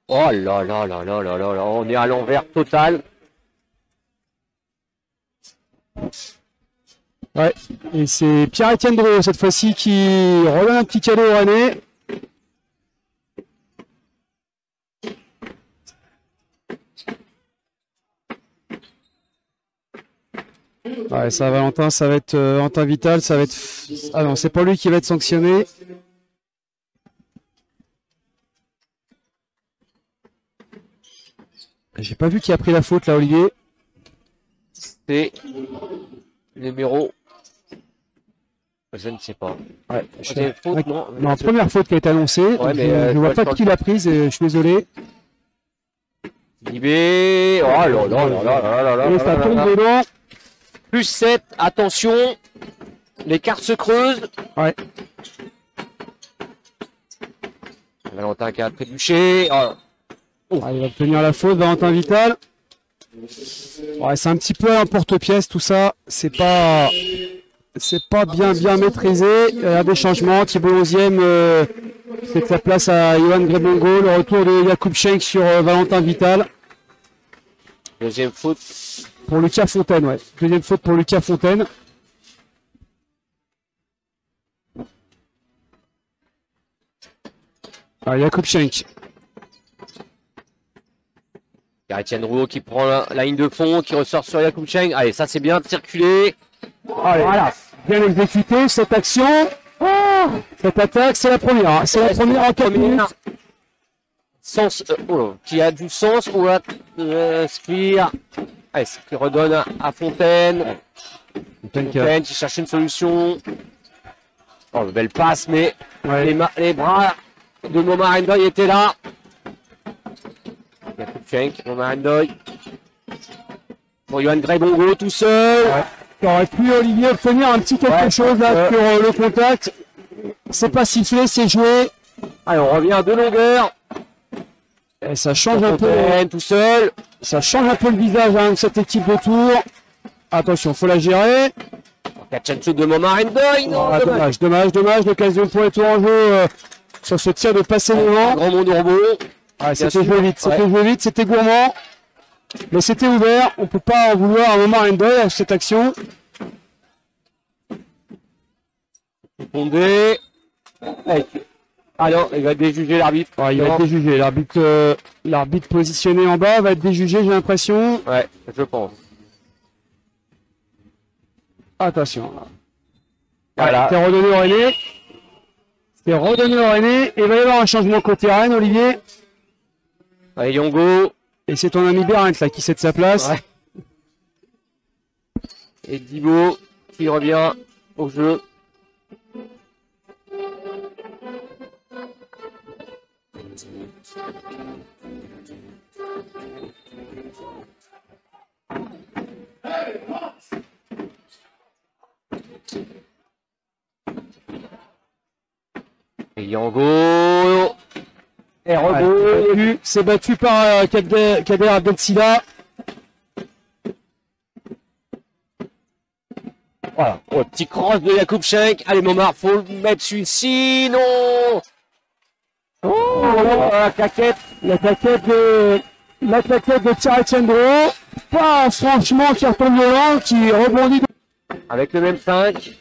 [SPEAKER 1] Oh là là là là là là là, on est à l'envers total.
[SPEAKER 2] Ouais, et c'est Pierre-Etienne Drouot cette fois-ci qui redonne un petit cadeau au Rennais. Ouais, ça Valentin, ça va être Valentin Vital, ça va être... Ah non, c'est pas lui qui va être sanctionné. J'ai pas vu qui a pris la faute là, Olivier.
[SPEAKER 1] C'est numéro... Je ne sais pas.
[SPEAKER 2] Ouais,
[SPEAKER 1] faute,
[SPEAKER 2] non, première faute qui a été annoncée.
[SPEAKER 1] Ouais, mais
[SPEAKER 2] je ne vois pas qui l'a prise et je suis désolé.
[SPEAKER 1] Libé. Oh là là là là là là.
[SPEAKER 2] Et ça tombe dedans.
[SPEAKER 1] Plus 7, attention. Les cartes se creusent.
[SPEAKER 2] Ouais.
[SPEAKER 1] Valentin qui a trébuché.
[SPEAKER 2] Il va obtenir la faute, Valentin Vital. Ouais, c'est un petit peu un porte-pièce tout ça. C'est pas bien maîtrisé. Il y a des changements. Thibaut 11e fait sa place à Johan Grebongo. Le retour de Jakub Schenk sur Valentin Vital.
[SPEAKER 1] Deuxième faute.
[SPEAKER 2] Pour Lucas Fontaine, ouais. Deuxième faute pour Lucas Fontaine. Ah, Jakub Schenk.
[SPEAKER 1] Etienne Rouault qui prend la ligne de fond, qui ressort sur Jakub Schenk. Allez, ça c'est bien de circuler.
[SPEAKER 2] Allez, voilà. Bien exécuté cette action. Oh, cette attaque, c'est la première. Hein. C'est la première en 4 minutes.
[SPEAKER 1] Sens, qui a du sens. Oh là, Skir. Allez, qui redonne à Fontaine. Fontaine qui cherche une solution. Oh, belle passe, mais ouais. les bras de Momar Ndoye étaient là. Jakub Schenk, Momar Ndoye. Pour Yohan Grébongo tout seul.
[SPEAKER 2] Ouais. Il aurait pu Olivier obtenir un petit quelque chose là sur le contact. C'est pas sifflé, c'est joué.
[SPEAKER 1] Allez, on revient à 2 longueurs.
[SPEAKER 2] Et ça change un peu.
[SPEAKER 1] Tout seul.
[SPEAKER 2] Ça change un peu le visage hein, de cette équipe de Tours. Attention, faut la gérer.
[SPEAKER 1] Catch de Momar Ndoye.
[SPEAKER 2] Ah, dommage. L'occasion pour les Tours en jeu sur ce tir de passer devant.
[SPEAKER 1] Grand monde robot.
[SPEAKER 2] Ah, c'était joué vite, c'était gourmand. Mais c'était ouvert. On peut pas en vouloir à Momar Ndoye à cette action.
[SPEAKER 1] Fondé. Ah non, il va déjuger l'arbitre.
[SPEAKER 2] Ouais, il va être déjugé. L'arbitre positionné en bas va être déjugé, j'ai l'impression.
[SPEAKER 1] Ouais, je pense.
[SPEAKER 2] Attention. Voilà. C'est redonné au René. C'est redonné au René. Et il va y avoir un changement côté Rennes, Olivier.
[SPEAKER 1] Allez, Yongo.
[SPEAKER 2] Et c'est ton ami Berent là qui cède sa place.
[SPEAKER 1] Ouais. Et Dibo qui revient au jeu. Et Yango est rebond.
[SPEAKER 2] C'est battu par Kader Abdelsila.
[SPEAKER 1] Voilà. Oh, petit cross de Jakub Schenk. Allez, Momar, faut le mettre celui-ci. Non. Oh, la claquette.
[SPEAKER 2] La claquette de Thierry Tchendro. Pas franchement carton violent qui rebondit.
[SPEAKER 1] Avec le même 5.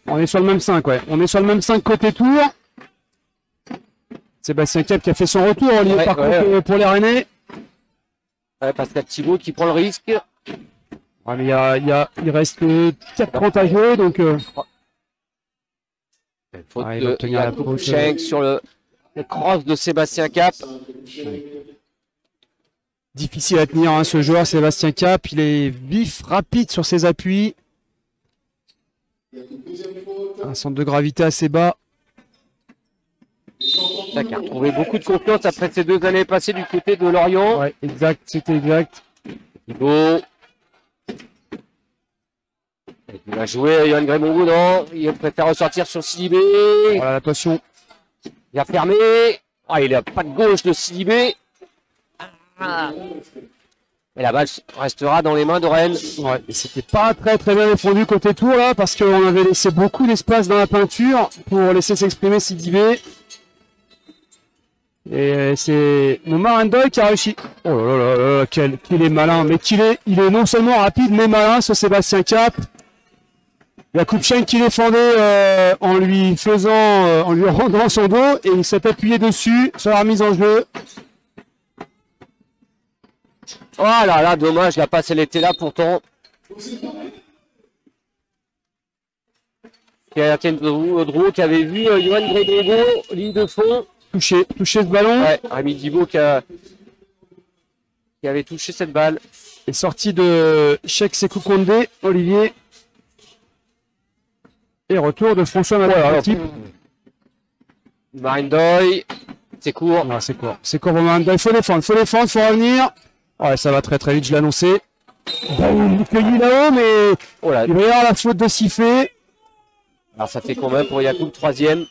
[SPEAKER 2] On est sur le même 5, ouais. On est sur le même 5 côté Tour. Sébastien Cap qui a fait son retour, Olivier, par contre, pour les Rennais.
[SPEAKER 1] Ouais, Pascal Thibault qui prend le risque.
[SPEAKER 2] Ouais, mais il reste 4-30 à jouer, donc...
[SPEAKER 1] Faute de Jakub Schenk sur le cross de Sébastien Cap.
[SPEAKER 2] Difficile à tenir, hein, ce joueur, Sébastien Cap. Il est vif, rapide sur ses appuis. Un centre de gravité assez bas.
[SPEAKER 1] Qui a retrouvé beaucoup de confiance après ces 2 années passées du côté de Lorient.
[SPEAKER 2] Ouais, exact, c'était exact.
[SPEAKER 1] Thibault. Il va jouer Yohan Grébongo, non. Il préfère ressortir sur Sidibé.
[SPEAKER 2] Voilà, attention.
[SPEAKER 1] Il a fermé. Ah, il n'a pas de gauche de Sidibé. Ah. Et la balle restera dans les mains de Rennes.
[SPEAKER 2] Ouais, et c'était pas très bien défendu côté Tour là, parce qu'on avait laissé beaucoup d'espace dans la peinture pour laisser s'exprimer Sidibé. Et c'est Momar Ndoye qui a réussi. Oh là là, qu'il est malin, mais il est non seulement rapide mais malin ce Sébastien Cap. Jakub Schenk qui défendait en lui rendant son dos et il s'est appuyé dessus sur la remise en jeu.
[SPEAKER 1] Oh là là, dommage, la passe elle était là pourtant. Drouot qui avait vu Yohan Grébongo, ligne de fond.
[SPEAKER 2] Toucher ce ballon.
[SPEAKER 1] Ouais, Rémi Dibo qui avait touché cette balle.
[SPEAKER 2] Et sortie de Cheikh Sekou Kondé, Olivier. Et retour de François Madoy.
[SPEAKER 1] Momar Ndoye, c'est court.
[SPEAKER 2] Ouais, c'est court. C'est court pour Momar Ndoye. Faut défendre, faut revenir. Ouais, ça va très vite, je l'ai annoncé. Bon, il cueillit là-haut, mais il va y avoir la faute de siffler.
[SPEAKER 1] Alors ça fait combien pour Jakub, 3e?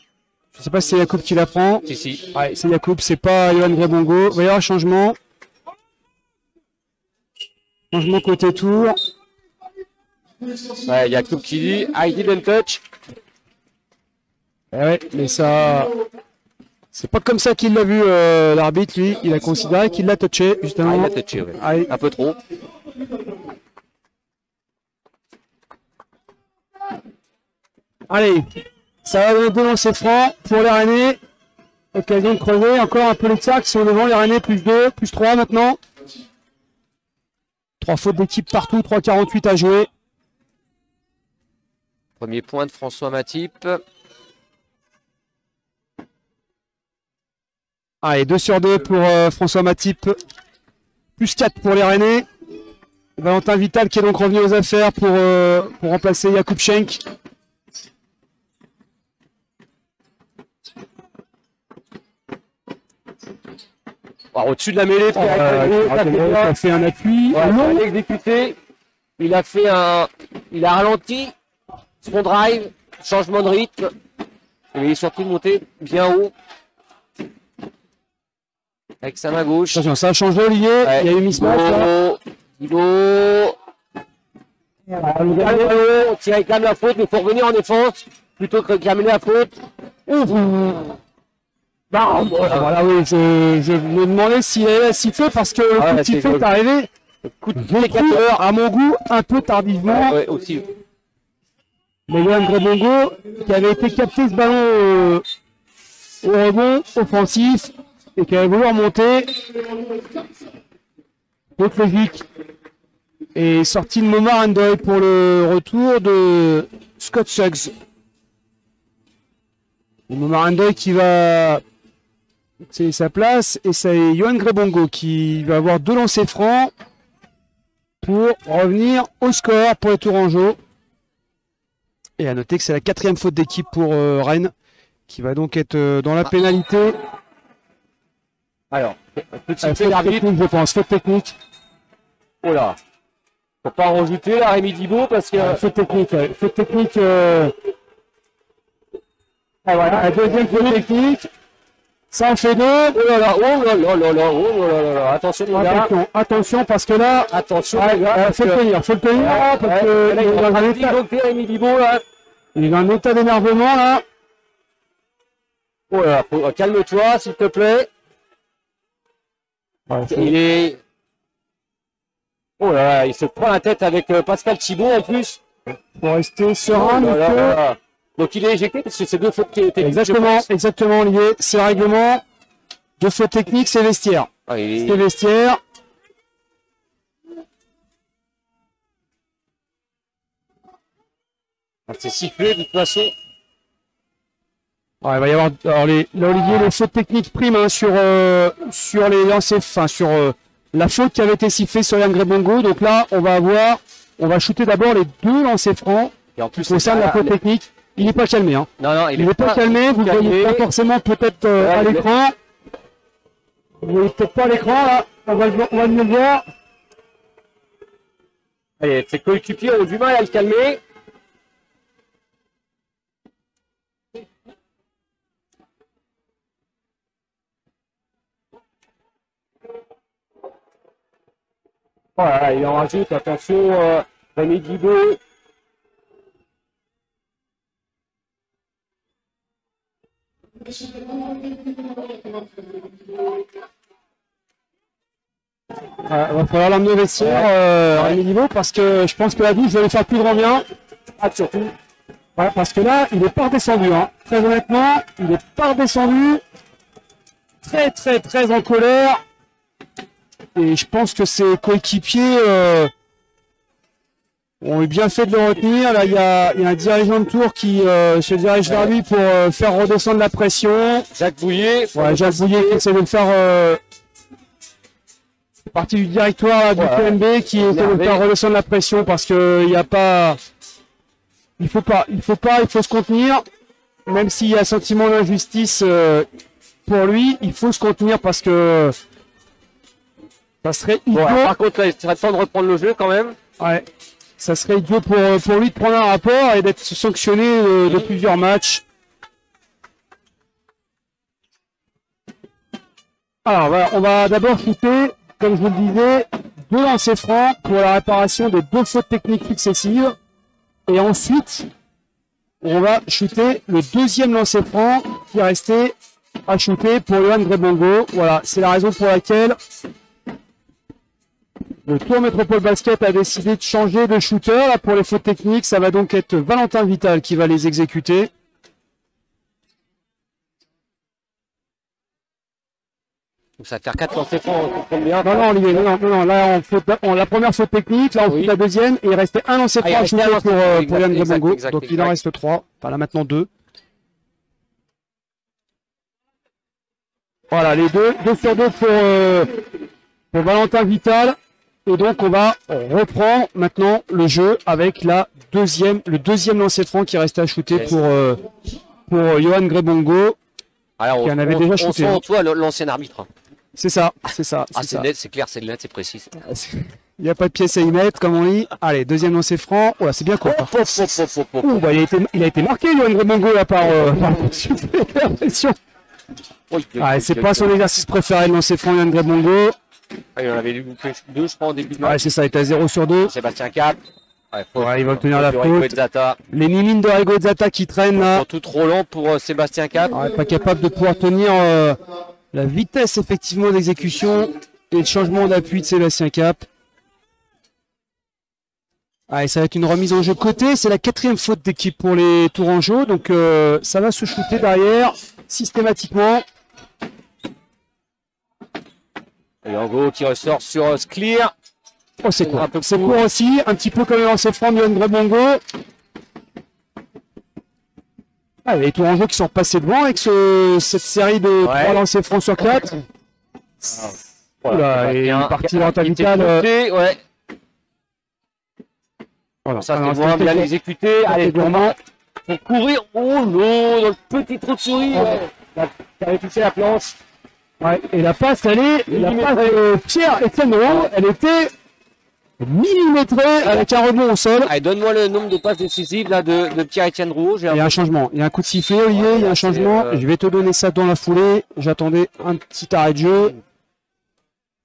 [SPEAKER 2] Je sais pas si c'est Jakub qui la prend.
[SPEAKER 1] Si.
[SPEAKER 2] Ouais, c'est Jakub, c'est pas Yohan Grébongo. Il va y avoir un changement. Changement côté Tour.
[SPEAKER 1] Ouais, Jakub qui dit I didn't touch.
[SPEAKER 2] Ouais, mais ça C'est pas comme ça qu'il l'a vu, l'arbitre, lui. Il a considéré qu'il l'a touché, justement.
[SPEAKER 1] Ah, il l'a touché, oui.
[SPEAKER 2] Allez.
[SPEAKER 1] Un peu trop.
[SPEAKER 2] Allez, ça va donner 2 lancers francs pour les Rennais. Occasion de creuser. Encore un peu les Tsars qui sont devant les Rennais, plus 2, plus 3 maintenant. 3 fautes d'équipe partout, 3,48 à jouer.
[SPEAKER 1] Premier point de François Matip.
[SPEAKER 2] Allez, 2 sur 2 pour François Matip. Plus 4 pour les Rennais. Valentin Vital qui est donc revenu aux affaires pour remplacer Jakub Schenk.
[SPEAKER 1] Au-dessus de la mêlée,
[SPEAKER 2] Il a fait un appui.
[SPEAKER 1] Il a exécuté. Il a ralenti son drive, changement de rythme. Il est surtout monté bien haut. Avec sa main gauche.
[SPEAKER 2] Attention, ça a changé, Olivier.
[SPEAKER 1] Ouais.
[SPEAKER 2] Il y a eu mismatch.
[SPEAKER 1] Guido. Qui réclame la faute, mais il faut revenir en défense plutôt que réclamer la faute. Ouf.
[SPEAKER 2] Voilà, oui, je me demandais s'il allait siffler parce que le coup de sifflet est arrivé.
[SPEAKER 1] Coup de sécateur,
[SPEAKER 2] à mon goût, un peu tardivement.
[SPEAKER 1] Ouais, aussi.
[SPEAKER 2] Mais Johan Grebongo, qui avait été capté ce ballon au rebond offensif et qui avait voulu remonter. Donc logique. Et sorti de Momar Endoy pour le retour de Scott Suggs. Momar Endoy qui va c'est sa place et c'est Johan Grebongo qui va avoir 2 lancers francs pour revenir au score pour les Tourangeaux. Et à noter que c'est la 4e faute d'équipe pour Rennes qui va donc être dans la pénalité.
[SPEAKER 1] Alors, petit
[SPEAKER 2] faute technique, je pense, faute technique.
[SPEAKER 1] Oh là, faut pas en rajouter là, Rémi Dibo, parce que
[SPEAKER 2] faute technique, ouais. Faute technique. Voilà, la 2e faute technique. Ça en fait 2.
[SPEAKER 1] Oh là là, oh là là là là, oh là là là, attention les gars.
[SPEAKER 2] Attention parce que là,
[SPEAKER 1] attention les gars,
[SPEAKER 2] faut le tenir, parce que
[SPEAKER 1] là, il est dans un état, Rémi Dibo là.
[SPEAKER 2] Il est dans un état d'énervement là.
[SPEAKER 1] Oh là là, calme-toi s'il te plaît.
[SPEAKER 2] Ouais,
[SPEAKER 1] il est. Oh là là, il se prend la tête avec Pascal Thibault en plus.
[SPEAKER 2] Faut rester serein.
[SPEAKER 1] Oh là là là. Donc il est éjecté parce que c'est 2 fautes techniques.
[SPEAKER 2] Exactement, Olivier. C'est le règlement. 2 fautes techniques, c'est vestiaire.
[SPEAKER 1] Ah,
[SPEAKER 2] c'est vestiaire.
[SPEAKER 1] C'est sifflé de toute façon.
[SPEAKER 2] Ouais, il va y avoir. Alors là, Olivier, les fautes techniques priment hein, sur les lancers, enfin sur la faute qui avait été sifflée sur Johan Grebongo. Donc là, on va shooter d'abord les 2 lancers francs.
[SPEAKER 1] Et en plus,
[SPEAKER 2] concerne la faute technique. Il n'est pas calmé. Hein.
[SPEAKER 1] Non,
[SPEAKER 2] il n'est pas calmé. Vous ne voyez pas forcément peut-être à l'écran. Vous ne voyez peut-être pas à l'écran là. On va venir voir.
[SPEAKER 1] Allez, ses coéquipiers ont du mal à le calmer. Voilà, il en rajoute, attention, Rémi Guibaud.
[SPEAKER 2] Va falloir l'emmener au vestiaire, Rémi Guibaud, parce que je pense que la douche va lui faire plus grand bien.
[SPEAKER 1] Ah, surtout.
[SPEAKER 2] Ouais, parce que là, il n'est pas redescendu. Hein. Très honnêtement, il n'est pas redescendu. Très en colère. Et je pense que ses coéquipiers ont eu bien fait de le retenir. Là, il y a un dirigeant de tour qui se dirige vers lui pour faire redescendre la pression.
[SPEAKER 1] Jacques Bouillet.
[SPEAKER 2] Ouais, Jacques Bouillet qui essaie de le faire partie du directoire du PMB qui essaie de faire redescendre la pression parce que il n'y a pas. Il faut se contenir. Même s'il y a un sentiment d'injustice pour lui, il faut se contenir parce que ça serait idiot.
[SPEAKER 1] Par contre, là, il serait temps de reprendre le jeu quand même.
[SPEAKER 2] Ouais. Ça serait idiot pour lui de prendre un rapport et d'être sanctionné de plusieurs matchs. Alors voilà, on va d'abord shooter, comme je vous le disais, 2 lancers francs pour la réparation des 2 fautes techniques successives. Et ensuite, on va shooter le 2e lancer franc qui est resté à shooter pour Johan Grebongo. Voilà, c'est la raison pour laquelle le Tour Métropole Basket a décidé de changer de shooter. Là, pour les fautes techniques, ça va donc être Valentin Vital qui va les exécuter.
[SPEAKER 1] Donc ça va faire 4 lancers francs, on comprend bien.
[SPEAKER 2] Non, Olivier, non, là, la première faute technique, là, on fout la deuxième, et il restait un lancer franc à shooter pour Johan Grebongo. Donc il en reste 3. Enfin, là, maintenant 2. Voilà, les 2 sur 2 pour Valentin Vital. Et donc, on va reprendre maintenant le jeu avec le deuxième lancer franc qui restait à shooter pour Johan Grebongo.
[SPEAKER 1] Alors,
[SPEAKER 2] qui en avait déjà shooté.
[SPEAKER 1] On sent, toi, l'ancien arbitre.
[SPEAKER 2] C'est ça.
[SPEAKER 1] Ah, c'est net, c'est clair, c'est net, c'est précis.
[SPEAKER 2] Il n'y a pas de pièce à y mettre, comme on dit. Allez, deuxième lancer franc. Oh là, c'est bien court. Bah, il a été marqué, Johan Grebongo, là, par j'ai l'impression. C'est pas son exercice préféré de lancer franc, Johan Grebongo.
[SPEAKER 1] Il en avait loupé 2, je crois, au début de match.
[SPEAKER 2] Ouais, c'est ça, il est à 0 sur 2.
[SPEAKER 1] Sébastien Cap.
[SPEAKER 2] Il va obtenir la faute. Les mimines de Rigo Zata qui traînent là.
[SPEAKER 1] Surtout trop lent pour Sébastien Cap.
[SPEAKER 2] Pas capable de pouvoir tenir la vitesse effectivement d'exécution et de changement d'appui de Sébastien Cap. Ça va être une remise en jeu côté. C'est la 4e faute d'équipe pour les Tourangeaux. Donc ça va se shooter derrière systématiquement.
[SPEAKER 1] Et en gros qui ressort sur Sclear.
[SPEAKER 2] Oh, c'est court. C'est court aussi, un petit peu comme le lancer franc de Johan Grebongo. Les Tourangeaux qui sont repassés devant avec cette série de 3 lancers francs sur 4. Voilà, et une partie Valentin Vital.
[SPEAKER 1] Ouais. Voilà. Ça, c'est vraiment bien exécuté. Allez, Gourmand. Pour courir. Oh non, dans le petit trou de souris. Ça avait touché la planche.
[SPEAKER 2] Ouais, et la passe, Pierre-Étienne Roux, elle était millimétrée avec un rebond au sol.
[SPEAKER 1] Allez, donne-moi le nombre de passes décisives là, de Pierre-Étienne Roux.
[SPEAKER 2] Il y a un changement, il y a un coup de sifflet, Olivier, il y a un changement. Je vais te donner ça dans la foulée. J'attendais un petit arrêt de jeu.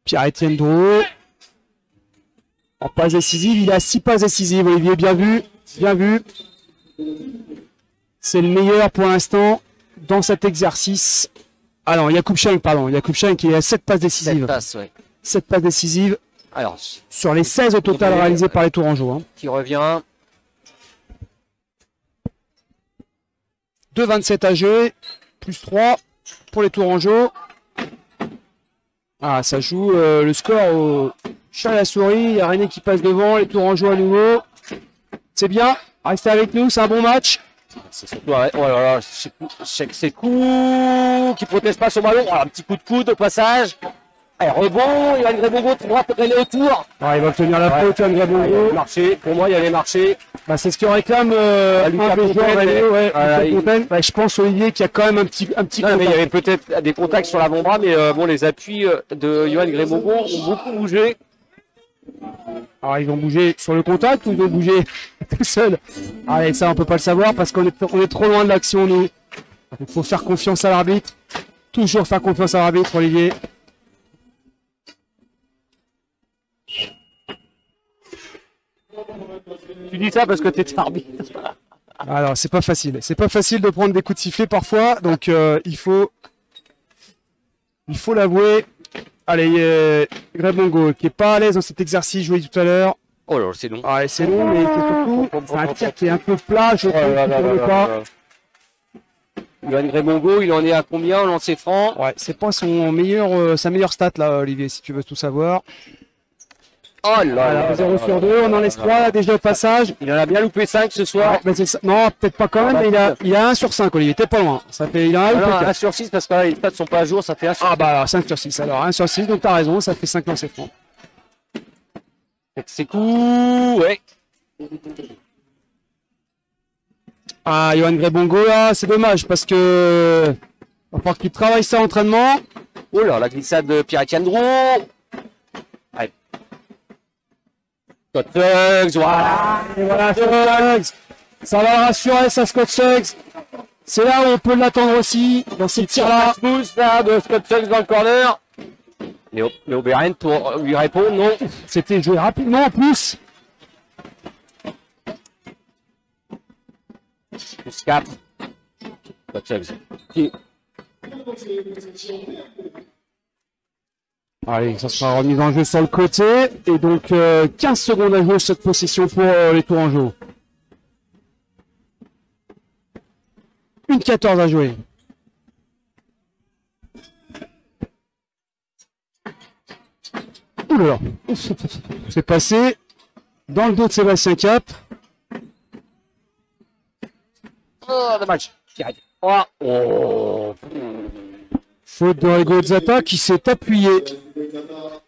[SPEAKER 2] Pierre-Étienne Roux. En passe décisive, il a 6 passes décisives, Olivier, bien vu, bien vu. C'est le meilleur pour l'instant dans cet exercice. Ah non, Jakub Schenk qui est à 7 passes décisives. 7 passes décisives.
[SPEAKER 1] Alors,
[SPEAKER 2] sur les 16 au total réalisés par les Tourangeaux.
[SPEAKER 1] Qui revient.
[SPEAKER 2] 2,27 à jouer, plus 3 pour les Tourangeaux. Ça joue le score au chat et la souris. Il y a René qui passe devant, les Tourangeaux à nouveau. C'est bien, restez avec nous, c'est un bon match.
[SPEAKER 1] C'est surtout, oh là là, c'est coup qui protège pas son ballon. Un petit coup de coude au passage. Rebond, il va Grebongo, 3 aller autour.
[SPEAKER 2] Il va obtenir la faute, Johan Grebongo.
[SPEAKER 1] Pour moi, il allait marcher.
[SPEAKER 2] C'est ce que réclame Lucas Fontaine. Je pense, Olivier, qu'il y a quand même un petit contact.
[SPEAKER 1] Mais il y avait peut-être des contacts sur l'avant-bras, mais les appuis de Johan Grebongo ont beaucoup bougé.
[SPEAKER 2] Alors, ils ont bougé sur le contact ou ils ont bougé tout seul? Allez, ça, on peut pas le savoir parce qu'on est trop loin de l'action, nous. Il faut faire confiance à l'arbitre. Toujours faire confiance à l'arbitre, Olivier.
[SPEAKER 1] Tu dis ça parce que tu es arbitre.
[SPEAKER 2] Alors, c'est pas facile. C'est pas facile de prendre des coups de sifflet parfois, donc il faut l'avouer. Allez, Grebongo qui est pas à l'aise dans cet exercice joué tout à l'heure.
[SPEAKER 1] Oh là, c'est long.
[SPEAKER 2] C'est long, mais c'est surtout un tir qui est un peu plat. Je ne pas.
[SPEAKER 1] Johan Grebongo, il en est à combien en lancer franc?
[SPEAKER 2] C'est pas sa meilleure stat là, Olivier, si tu veux tout savoir.
[SPEAKER 1] Oh là là,
[SPEAKER 2] 0 sur 2, on en laisse 3 là, déjà au passage.
[SPEAKER 1] Il en a bien loupé 5 ce soir.
[SPEAKER 2] Non, peut-être pas quand même, mais il a 1 sur 5, Olivier, t'es pas loin. Il a
[SPEAKER 1] 1 sur 6 parce que là, les stats sont pas à jour, ça fait 1 sur 6.
[SPEAKER 2] Alors 5 sur 6, alors 1 sur 6, donc t'as raison, ça fait 5 lancers francs.
[SPEAKER 1] C'est cool, ouais.
[SPEAKER 2] Johan Grebongo là, c'est dommage parce que il va falloir qu'il travaille ça à l'entraînement.
[SPEAKER 1] Oh là, la glissade de Pierre-Étienne Roux. Allez. Scott Suggs, voilà.
[SPEAKER 2] Et voilà, Suggs. Ça va rassurer ça, Scott Suggs. C'est là où on peut l'attendre aussi, dans ces tirs-là.
[SPEAKER 1] Là de Scott Suggs dans le corner. Léo Beren pour lui répondre, non.
[SPEAKER 2] C'était joué rapidement en plus.
[SPEAKER 1] Plus 4. Scott Suggs.
[SPEAKER 2] Allez, ça sera remis en jeu sur le côté. Et donc 15 secondes à jouer cette possession pour les Tourangeaux. 1-14 à jouer. Oula, c'est passé dans le dos de Sébastien Cap.
[SPEAKER 1] Oh, dommage. Oh. Oh.
[SPEAKER 2] Faute de Rigo Zata qui s'est appuyé.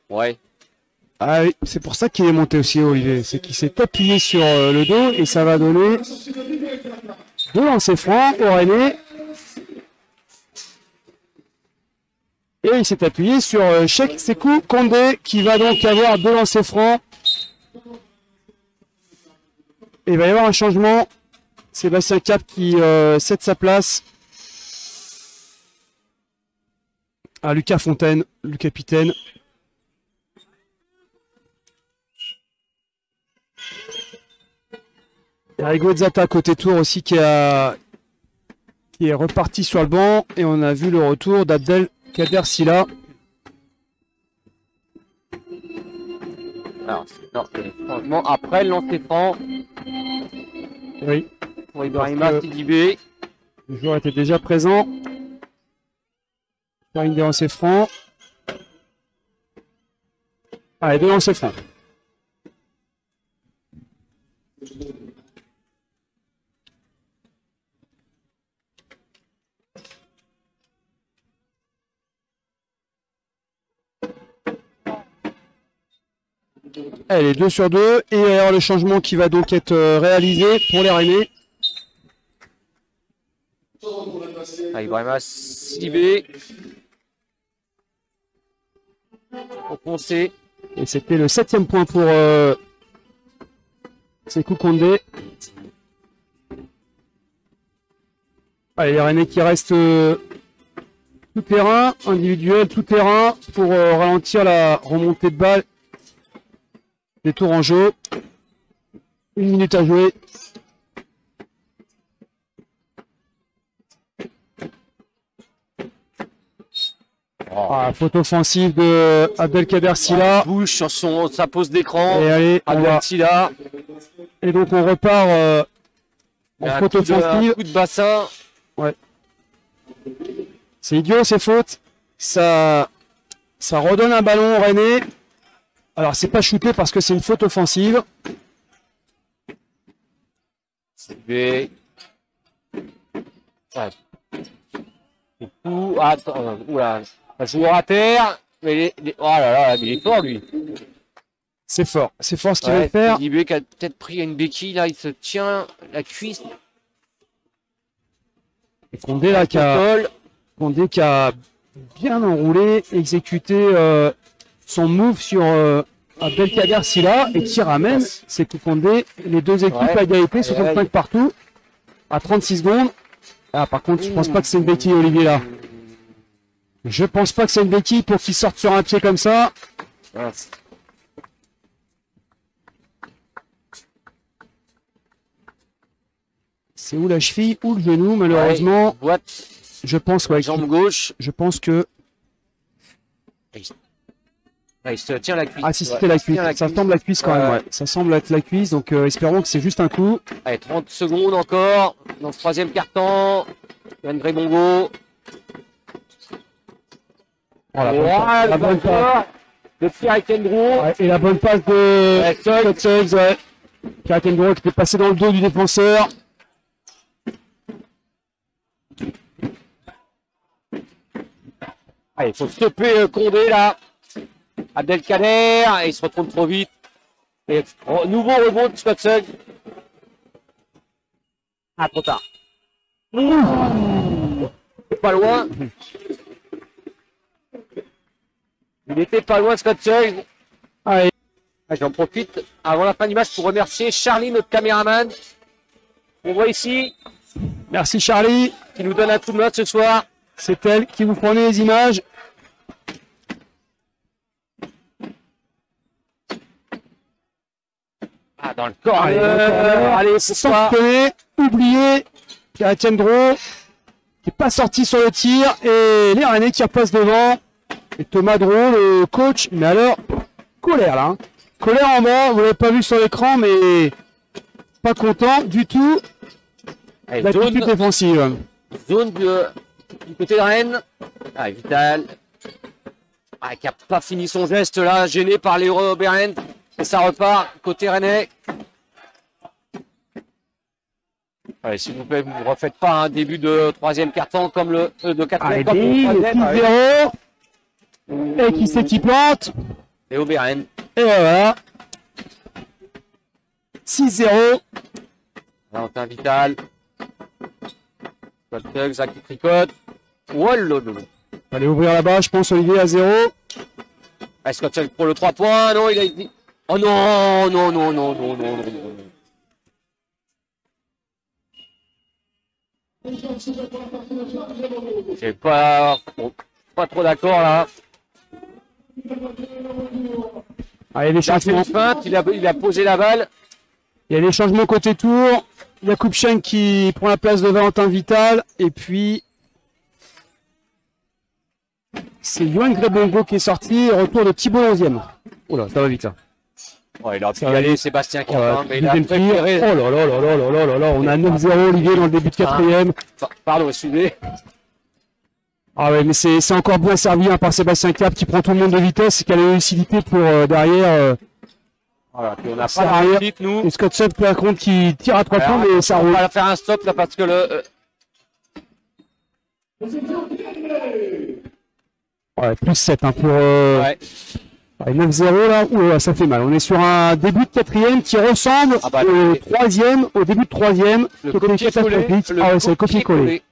[SPEAKER 1] Ouais.
[SPEAKER 2] Ah oui, c'est pour ça qu'il est monté aussi, Olivier. C'est qu'il s'est appuyé sur le dos et ça va donner 2 lancers francs au Rennais. Et il s'est appuyé sur Cheikh Sekou Condé qui va donc avoir 2 lancers francs. Et il va y avoir un changement. Sébastien Cap qui cède sa place à Lucas Fontaine, le capitaine. Et Rigo Zata côté tour aussi qui est reparti sur le banc. Et on a vu le retour d'Abdelkader Silla.
[SPEAKER 1] Alors, non, franchement, après le lancer franc.
[SPEAKER 2] Oui.
[SPEAKER 1] Pour Ibrahima Sidibé.
[SPEAKER 2] Le joueur était déjà présent. Faire une des lancers francs. Allez, 2 lancers francs. Allez, 2 sur 2. Et alors le changement qui va donc être réalisé pour les Rennais.
[SPEAKER 1] Ibrahima Sidibé. Au foncé.
[SPEAKER 2] Et c'était le 7e point pour Sekou Condé. Allez, les Rennais qui restent tout terrain, individuel, tout terrain pour ralentir la remontée de balle des Tourangeaux. 1 minute à jouer. Ah, faute offensive de Abdelkader Silla.
[SPEAKER 1] Bouge sur sa pose d'écran.
[SPEAKER 2] Et allez,
[SPEAKER 1] Abdelkader Silla.
[SPEAKER 2] Et donc on repart en faute offensive.
[SPEAKER 1] Un coup de bassin.
[SPEAKER 2] Ouais. C'est idiot, c'est faute. Ça redonne un ballon au Rennais. Alors c'est pas shooté parce que c'est une faute offensive.
[SPEAKER 1] Ouais. Attends, oula. Un joueur à terre. Mais oh là là, mais il est fort lui.
[SPEAKER 2] C'est fort ce qu'il va faire.
[SPEAKER 1] Sidibé qui a peut-être pris une béquille là, il se tient la cuisse.
[SPEAKER 2] Et Condé là qui a bien enroulé, exécuté son move sur Abdelkader Silla et qui ramène Sekou Condé. Les deux équipes à égalité, 65 partout, à 36 secondes. Ah, par contre, je pense pas que c'est une béquille, Olivier, là. Je pense pas que c'est une béquille pour qu'il sorte sur un pied comme ça. C'est où la cheville ou le genou, malheureusement. Je pense,
[SPEAKER 1] jambe gauche.
[SPEAKER 2] Je pense que.
[SPEAKER 1] Il se tient la cuisse.
[SPEAKER 2] Ah, si c'était la cuisse. Ça semble la cuisse quand même, ouais. Ça semble être la cuisse, donc espérons que c'est juste un coup.
[SPEAKER 1] Allez, 30 secondes encore dans ce 3e quart-temps. Yann Grébongo.
[SPEAKER 2] La bonne passe
[SPEAKER 1] de Pierre Kendro.
[SPEAKER 2] Et la bonne passe de Suggs, ouais. Pierre Kendro qui était passé dans le dos du défenseur.
[SPEAKER 1] Allez, il faut stopper Condé là. Abdelkader, et il se retrouve trop vite. Et nouveau rebond de Scott Suggs. Ah, trop tard. Pas loin. Il était pas loin, Scott Suggs.
[SPEAKER 2] Allez.
[SPEAKER 1] J'en profite avant la fin du match pour remercier Charlie, notre caméraman. On voit ici.
[SPEAKER 2] Merci Charlie.
[SPEAKER 1] Qui nous donne un coup de main ce soir.
[SPEAKER 2] C'est elle qui vous prenait les images.
[SPEAKER 1] Ah, dans le corps. Allez,
[SPEAKER 2] c'est ça. Oublié. Pierre-Etienne Dro. qui n'est pas sorti sur le tir. Et les Rennais qui repassent devant. Et Thomas Drouot, le coach. Mais alors, colère là. Hein. Colère en bas, vous ne l'avez pas vu sur l'écran, mais pas content du tout. L'attitude défensive.
[SPEAKER 1] Zone du côté de Rennes. Ah, Vital. Ah, qui n'a pas fini son geste là, gêné par les Berend. Et ça repart côté Rennais. Allez, s'il vous plaît, vous ne refaites pas un début de troisième quart-temps comme de quatrième.
[SPEAKER 2] Allez, 6-0. Et qui c'est qui plante?
[SPEAKER 1] Léo Berend.
[SPEAKER 2] Et voilà. 6-0.
[SPEAKER 1] Valentin Vital. Ça qui tricote. Oh là là.
[SPEAKER 2] Allez ouvrir là-bas, je pense, Olivier, à 0.
[SPEAKER 1] Est-ce que pour le 3 points? Non, il a dit. Oh non, non, non, non, non, non, non, non. J'ai pas trop d'accord là.
[SPEAKER 2] Allez, les changements.
[SPEAKER 1] Il a posé la balle.
[SPEAKER 2] Il y a des changements côté tour. Jakub Schenk qui prend la place de Valentin Vital. Et puis, c'est Yoann Grebongo qui est sorti. Retour de Thibaut 11e. Oula, ça va vite ça.
[SPEAKER 1] Ouais, il a pu y aller, Sébastien Carpin, mais il a
[SPEAKER 2] préféré. Oh là là là là là là là là, on a 9-0 Olivier dans le début de quatrième.
[SPEAKER 1] Pardon, excusez.
[SPEAKER 2] Ah ouais, mais c'est encore bien servi hein, par Sébastien Cap qui prend tout le monde de vitesse et qui a la lucidité pour derrière.
[SPEAKER 1] Voilà, puis on n'a pas de réussite, nous.
[SPEAKER 2] Et Scott Sub par contre qui tire à 3 points, mais ça roule.
[SPEAKER 1] On va faire un stop là parce que le.
[SPEAKER 2] Ouais, plus 7 hein, pour. Ouais. 9-0 là, ouh, ça fait mal. On est sur un début de quatrième qui ressemble au troisième, au début de troisième.
[SPEAKER 1] Le copier-coller.
[SPEAKER 2] Ah ouais, c'est le copier-coller.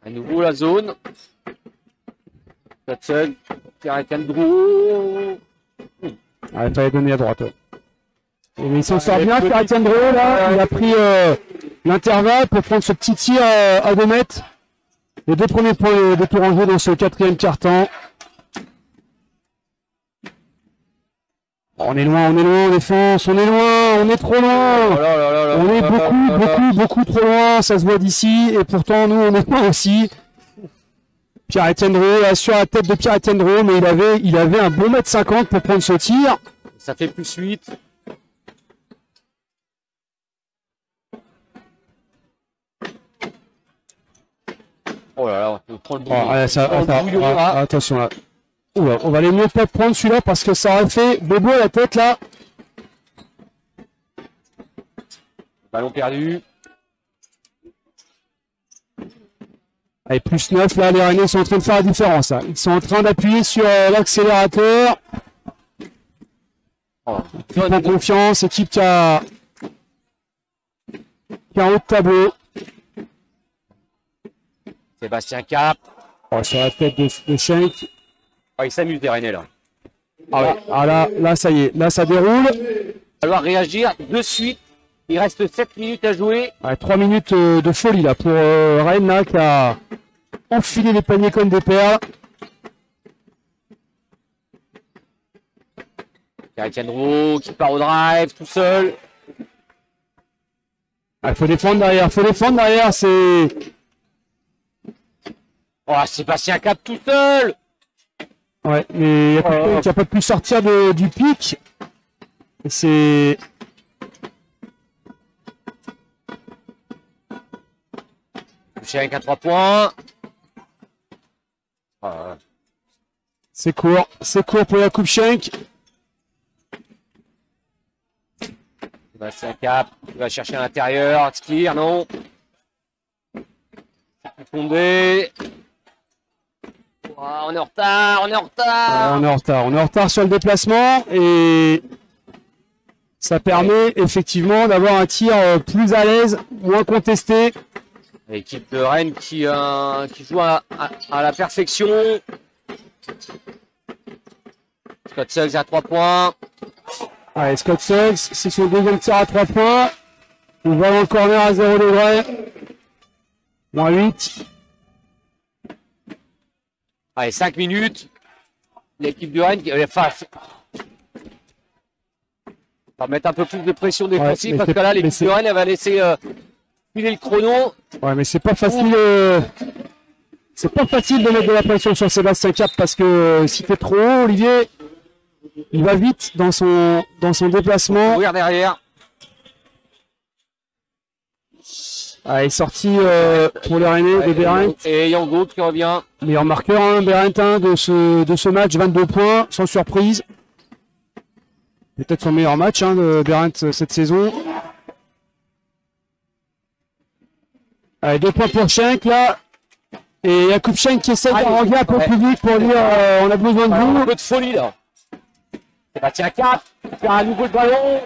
[SPEAKER 1] À nouveau la zone. Hudson, Pierre-Étienne.
[SPEAKER 2] Ah, il fallait donner à droite. Et il s'en sort bien, Pierre-Étienne là. Il a pris l'intervalle pour prendre ce petit tir à 2 mètres. Les 2 premiers points de tour en jeu dans ce quatrième quart-temps. On est loin, on défense, on est loin, on est trop loin. On est beaucoup trop loin, ça se voit d'ici. Et pourtant, nous, on est loin aussi. Pierre-Étienne Drouot, sur la tête de Pierre-Étienne Drouot, mais il avait un bon mètre 50 pour prendre ce tir.
[SPEAKER 1] Ça fait plus 8. Oh là là, on prend le bouillon.
[SPEAKER 2] Attention là. Oula, on va les mieux pas prendre celui-là parce que ça aurait fait bobo à la tête là.
[SPEAKER 1] Ballon perdu.
[SPEAKER 2] Allez, plus 9 là, les Rennais sont en train de faire la différence. Là. Ils sont en train d'appuyer sur l'accélérateur. Équipe en confiance, équipe qui a un haut de tableau.
[SPEAKER 1] Sébastien Cap.
[SPEAKER 2] Oh, sur la tête de Schenk.
[SPEAKER 1] Oh, il s'amuse des Rennais là.
[SPEAKER 2] Ah ouais, ah là ça y est, là ça déroule.
[SPEAKER 1] Il va falloir réagir de suite. Il reste 7 minutes à jouer.
[SPEAKER 2] Ouais, 3 minutes de folie là pour Rennes là, qui a enfilé les paniers comme des perles.
[SPEAKER 1] Pierre-Étienne Drouot qui part au drive tout seul.
[SPEAKER 2] Il faut défendre derrière, c'est...
[SPEAKER 1] Oh, Sébastien Cap tout seul.
[SPEAKER 2] Ouais, mais il y a quelqu'un qui n'a pas pu sortir du pic. C'est...
[SPEAKER 1] Schenk à 3 points.
[SPEAKER 2] C'est court pour Jakub Schenk.
[SPEAKER 1] Sébastien Cap, il va chercher à l'intérieur. Tir, non. Fondé. On est en retard.
[SPEAKER 2] On est en retard sur le déplacement et ça permet effectivement d'avoir un tir plus à l'aise, moins contesté.
[SPEAKER 1] L'équipe de Rennes qui joue à la perfection. Scott Suggs à 3 points.
[SPEAKER 2] Allez, Scott Suggs, c'est son deuxième tir à 3 points. On va dans le corner à 0 degré. Moins 8.
[SPEAKER 1] Allez, 5 minutes. L'équipe de Rennes qui est face. va mettre un peu plus de pression défensive
[SPEAKER 2] Ouais,
[SPEAKER 1] parce que là, l'équipe de Rennes, elle va laisser filer le chrono.
[SPEAKER 2] Ouais, mais c'est pas facile. C'est pas facile de mettre de la pression sur Sébastien Cap parce que si t'es trop haut, Olivier, il va vite dans son déplacement.
[SPEAKER 1] Ouvrir derrière.
[SPEAKER 2] Ah, il est sorti pour les Rennais de Béreint.
[SPEAKER 1] Et Yango qui revient.
[SPEAKER 2] Meilleur marqueur, hein, Bérentin de ce match, 22 points, sans surprise. Peut-être son meilleur match de Béreint cette saison. Allez, 2 points pour Schenk là. Et Jakub Schenk qui essaie d'arranger un peu le public pour dire on a besoin de vous.
[SPEAKER 1] Un peu de folie là. Sébastien Cap, qui fait un nouveau le ballon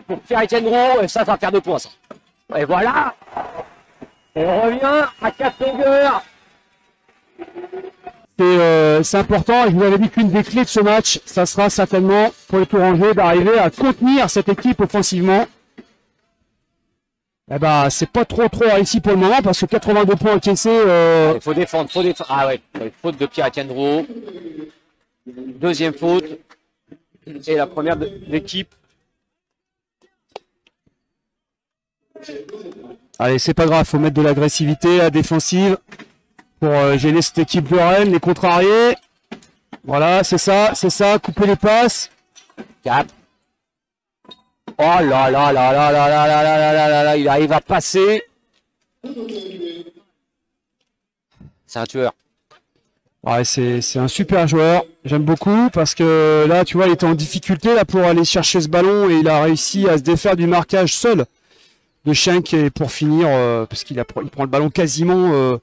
[SPEAKER 1] pour Pierre-Etienne Gros. Et ça va faire 2 points ça. Et voilà. On revient à 4 longueurs.
[SPEAKER 2] C'est important, et je vous avais dit qu'une des clés de ce match, ça sera certainement pour les Tourangais d'arriver à contenir cette équipe offensivement. Eh ben, c'est pas trop réussi pour le moment parce que 82 points encaissés.
[SPEAKER 1] Il faut défendre, Ah ouais, faute de Pierre-Etienne Gros. Deuxième faute. Et la première de l'équipe.
[SPEAKER 2] Allez, c'est pas grave, faut mettre de l'agressivité à défensive pour gêner cette équipe de Rennes, les contrariés. Voilà, c'est ça, couper les passes.
[SPEAKER 1] 4. Oh là là là là là là là là là là là, il arrive à passer. C'est un tueur.
[SPEAKER 2] Ouais, c'est un super joueur, j'aime beaucoup parce que là, tu vois, il était en difficulté là pour aller chercher ce ballon et il a réussi à se défaire du marquage seul de Schenk et pour finir, parce il prend le ballon quasiment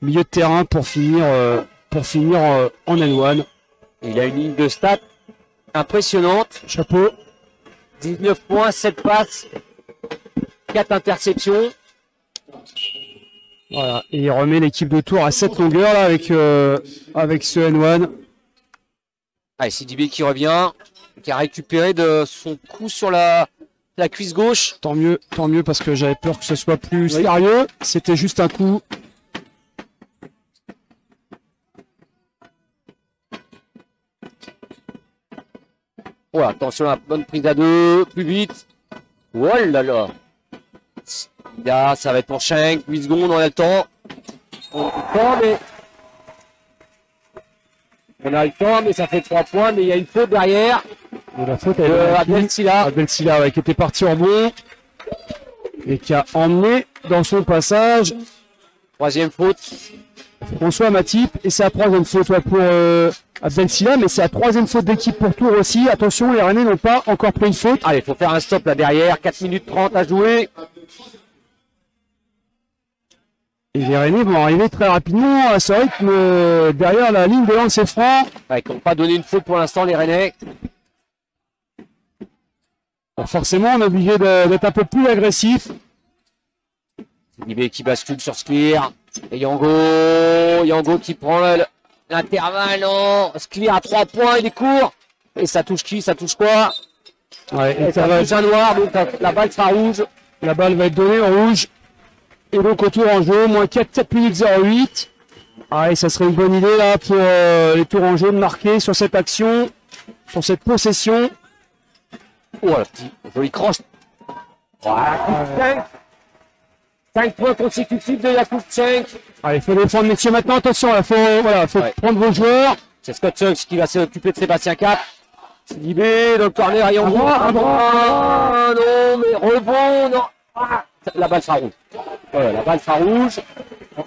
[SPEAKER 2] milieu de terrain pour finir en N1.
[SPEAKER 1] Il a une ligne de stats impressionnante.
[SPEAKER 2] Chapeau.
[SPEAKER 1] 19 points, 7 passes, 4 interceptions.
[SPEAKER 2] Voilà, et il remet l'équipe de Tours à 7 longueurs là avec ce N1.
[SPEAKER 1] Allez, Sidibé qui revient, qui a récupéré de son coup sur la cuisse gauche.
[SPEAKER 2] Tant mieux parce que j'avais peur que ce soit plus sérieux. C'était juste un coup.
[SPEAKER 1] Oh, attention à la bonne prise à 2, plus vite. Oh là là. Là, ça va être pour Schenk, 8 secondes, on a le temps. On a le temps, mais ça fait 3 points, mais il y a une faute derrière.
[SPEAKER 2] Et la faute
[SPEAKER 1] Abdel Silla,
[SPEAKER 2] qui était parti en bon et qui a emmené dans son passage.
[SPEAKER 1] Troisième faute.
[SPEAKER 2] François Matip, et c'est la troisième faute pour Abdel Silla, mais c'est la troisième faute d'équipe pour Tours aussi. Attention, les Rennais n'ont pas encore pris une faute.
[SPEAKER 1] Allez, il faut faire un stop là derrière, 4 minutes 30 à jouer.
[SPEAKER 2] Et les Rennais vont arriver très rapidement à ce rythme derrière la ligne de lancer franc.
[SPEAKER 1] Ouais, ils n'ont pas donné une faute pour l'instant, les Rennais.
[SPEAKER 2] Alors forcément, on est obligé d'être un peu plus agressif.
[SPEAKER 1] Sidibé qui bascule sur Sklir. Et Yango qui prend l'intervalle. Sklir à 3 points, il est court. Et ça touche qui? Ça touche quoi?
[SPEAKER 2] Ouais,
[SPEAKER 1] et ça touche un noir, donc la balle sera rouge.
[SPEAKER 2] La balle va être donnée en rouge. Et donc au tour en jeu, moins 4 minutes 08. Ah, et ça serait une bonne idée là pour les tours en jeu de marquer sur cette action, sur cette possession.
[SPEAKER 1] Oh, la petite jolie croche. Voilà, 5 points consécutifs de Jakub Schenk.
[SPEAKER 2] Allez, il faut défendre, messieurs, maintenant. Attention, il faut prendre vos joueurs.
[SPEAKER 1] C'est Scott Chunks qui va s'occuper de Sébastien Cap. Sidibé, dans le corner, Yango. Non, mais rebond, non. La balle sera rouge. Voilà, la balle sera rouge.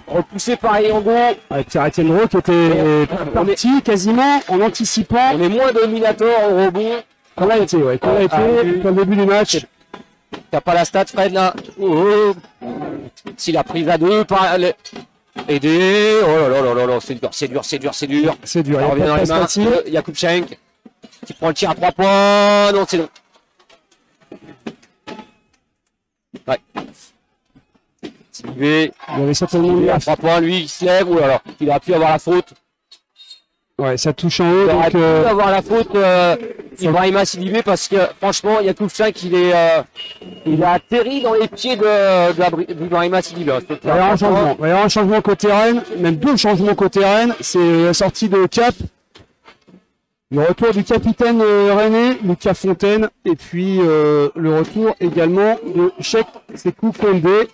[SPEAKER 1] Repoussé par Yango.
[SPEAKER 2] Avec Pierre-Etienne Gros qui était parti quasiment en anticipant.
[SPEAKER 1] On est moins dominateur au rebond.
[SPEAKER 2] Qu'on a été au début du match.
[SPEAKER 1] T'as pas la stat, Fred, là. S'il a pris à 2 par aider. Oh là là là là, c'est dur.
[SPEAKER 2] C'est dur.
[SPEAKER 1] Il revient dans les mains de Jakub Schenk qui prend le tir à 3 points. Non, c'est long. Ouais. Sidibé.
[SPEAKER 2] Il avait certainement
[SPEAKER 1] à 3 points, lui, il se lève. Ou alors, il aurait pu avoir la faute.
[SPEAKER 2] Ouais, ça touche en haut.
[SPEAKER 1] Il aurait
[SPEAKER 2] donc,
[SPEAKER 1] pu avoir la faute Ibrahima Sidibé parce que franchement, Jakub Schenk, il a atterri dans les pieds d'Ibrahima Sidibé.
[SPEAKER 2] Il va y avoir un changement côté Rennes, même 2 changements côté Rennes. C'est la sortie de Cap Le retour du capitaine René, Lucas Fontaine, et puis le retour également de Cheikh Sekou Kondé.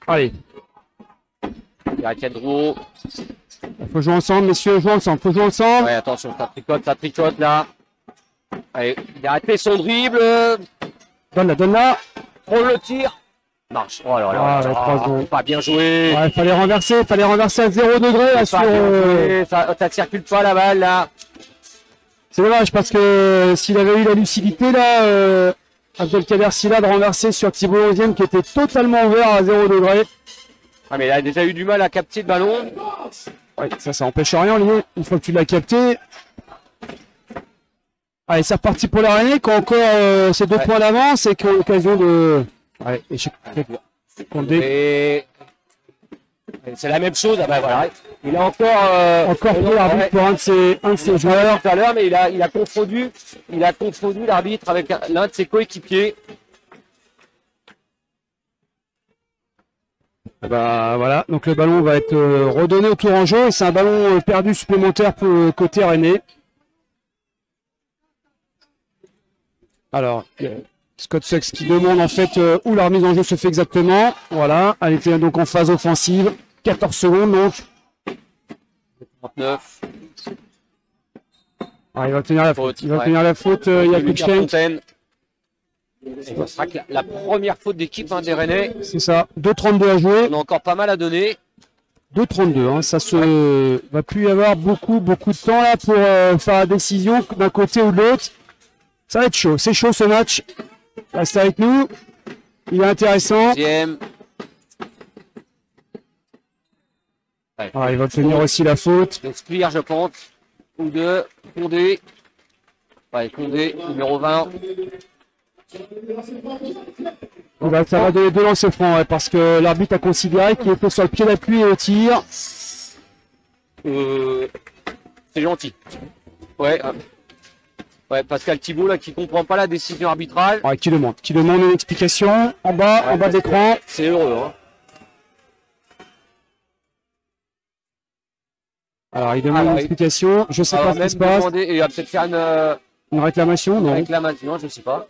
[SPEAKER 2] Allez.
[SPEAKER 1] Pierre-Etienne Drouot.
[SPEAKER 2] Il faut jouer ensemble, messieurs, jouer ensemble, faut jouer ensemble.
[SPEAKER 1] Ouais, attention, ça tricote là. Allez, il a arrêté son dribble.
[SPEAKER 2] Donne-la.
[SPEAKER 1] Prends le tir. Marche. Oh là là, pas bien joué.
[SPEAKER 2] Ouais, fallait renverser à 0 degré là, sur.
[SPEAKER 1] Ça circule pas la balle là.
[SPEAKER 2] C'est dommage parce que s'il avait eu la lucidité là, Abdelkader Silla de renverser sur Thibaut 11e qui était totalement ouvert à 0 degré.
[SPEAKER 1] Ah mais il a déjà eu du mal à capter le ballon.
[SPEAKER 2] Ouais, ça empêche rien, Olivier. Une fois que tu l'as capté. Allez, c'est reparti pour la René, qui a encore ces 2 points d'avance et qui a l'occasion de. Ouais, échec.
[SPEAKER 1] C'est la même chose. Ah ben voilà. Il a encore
[SPEAKER 2] pris l'arbitre pour un de ses joueurs.
[SPEAKER 1] Tout à l'heure, mais il a confondu l'arbitre avec l'un de ses coéquipiers.
[SPEAKER 2] Bah voilà, donc le ballon va être redonné au tour en jeu et c'est un ballon perdu supplémentaire pour le côté René. Alors, Scott Sucks qui demande en fait où la remise en jeu se fait exactement. Voilà, elle était donc en phase offensive. 14 secondes donc.
[SPEAKER 1] 39.
[SPEAKER 2] Ah, il va tenir la faute. Il va tenir la faute, Yakutchenk.
[SPEAKER 1] Ce sera que la première faute d'équipe des Rennais.
[SPEAKER 2] C'est ça, 2,32 à jouer.
[SPEAKER 1] On a encore pas mal à donner.
[SPEAKER 2] 2,32, hein, ça se va plus y avoir beaucoup de temps là pour faire la décision d'un côté ou de l'autre. Ça va être chaud, c'est chaud ce match. Reste avec nous, il est intéressant.
[SPEAKER 1] Deuxième.
[SPEAKER 2] Ah, il va obtenir aussi la faute.
[SPEAKER 1] Spire, je pense. Ou de Condé. Ouais, Condé, numéro 20.
[SPEAKER 2] Bah, ça va donner 2 lancers francs, ouais, parce que l'arbitre a considéré qu'il était sur le pied d'appui et au tir.
[SPEAKER 1] C'est gentil. Ouais. Ouais, Pascal Thibault là qui comprend pas la décision arbitrale.
[SPEAKER 2] Ouais, qui demande une explication en bas de l'écran.
[SPEAKER 1] C'est heureux. Hein.
[SPEAKER 2] Alors il demande une explication. Je sais pas ce qui se passe.
[SPEAKER 1] Il va peut-être faire
[SPEAKER 2] une réclamation, non?
[SPEAKER 1] Une réclamation, je sais pas.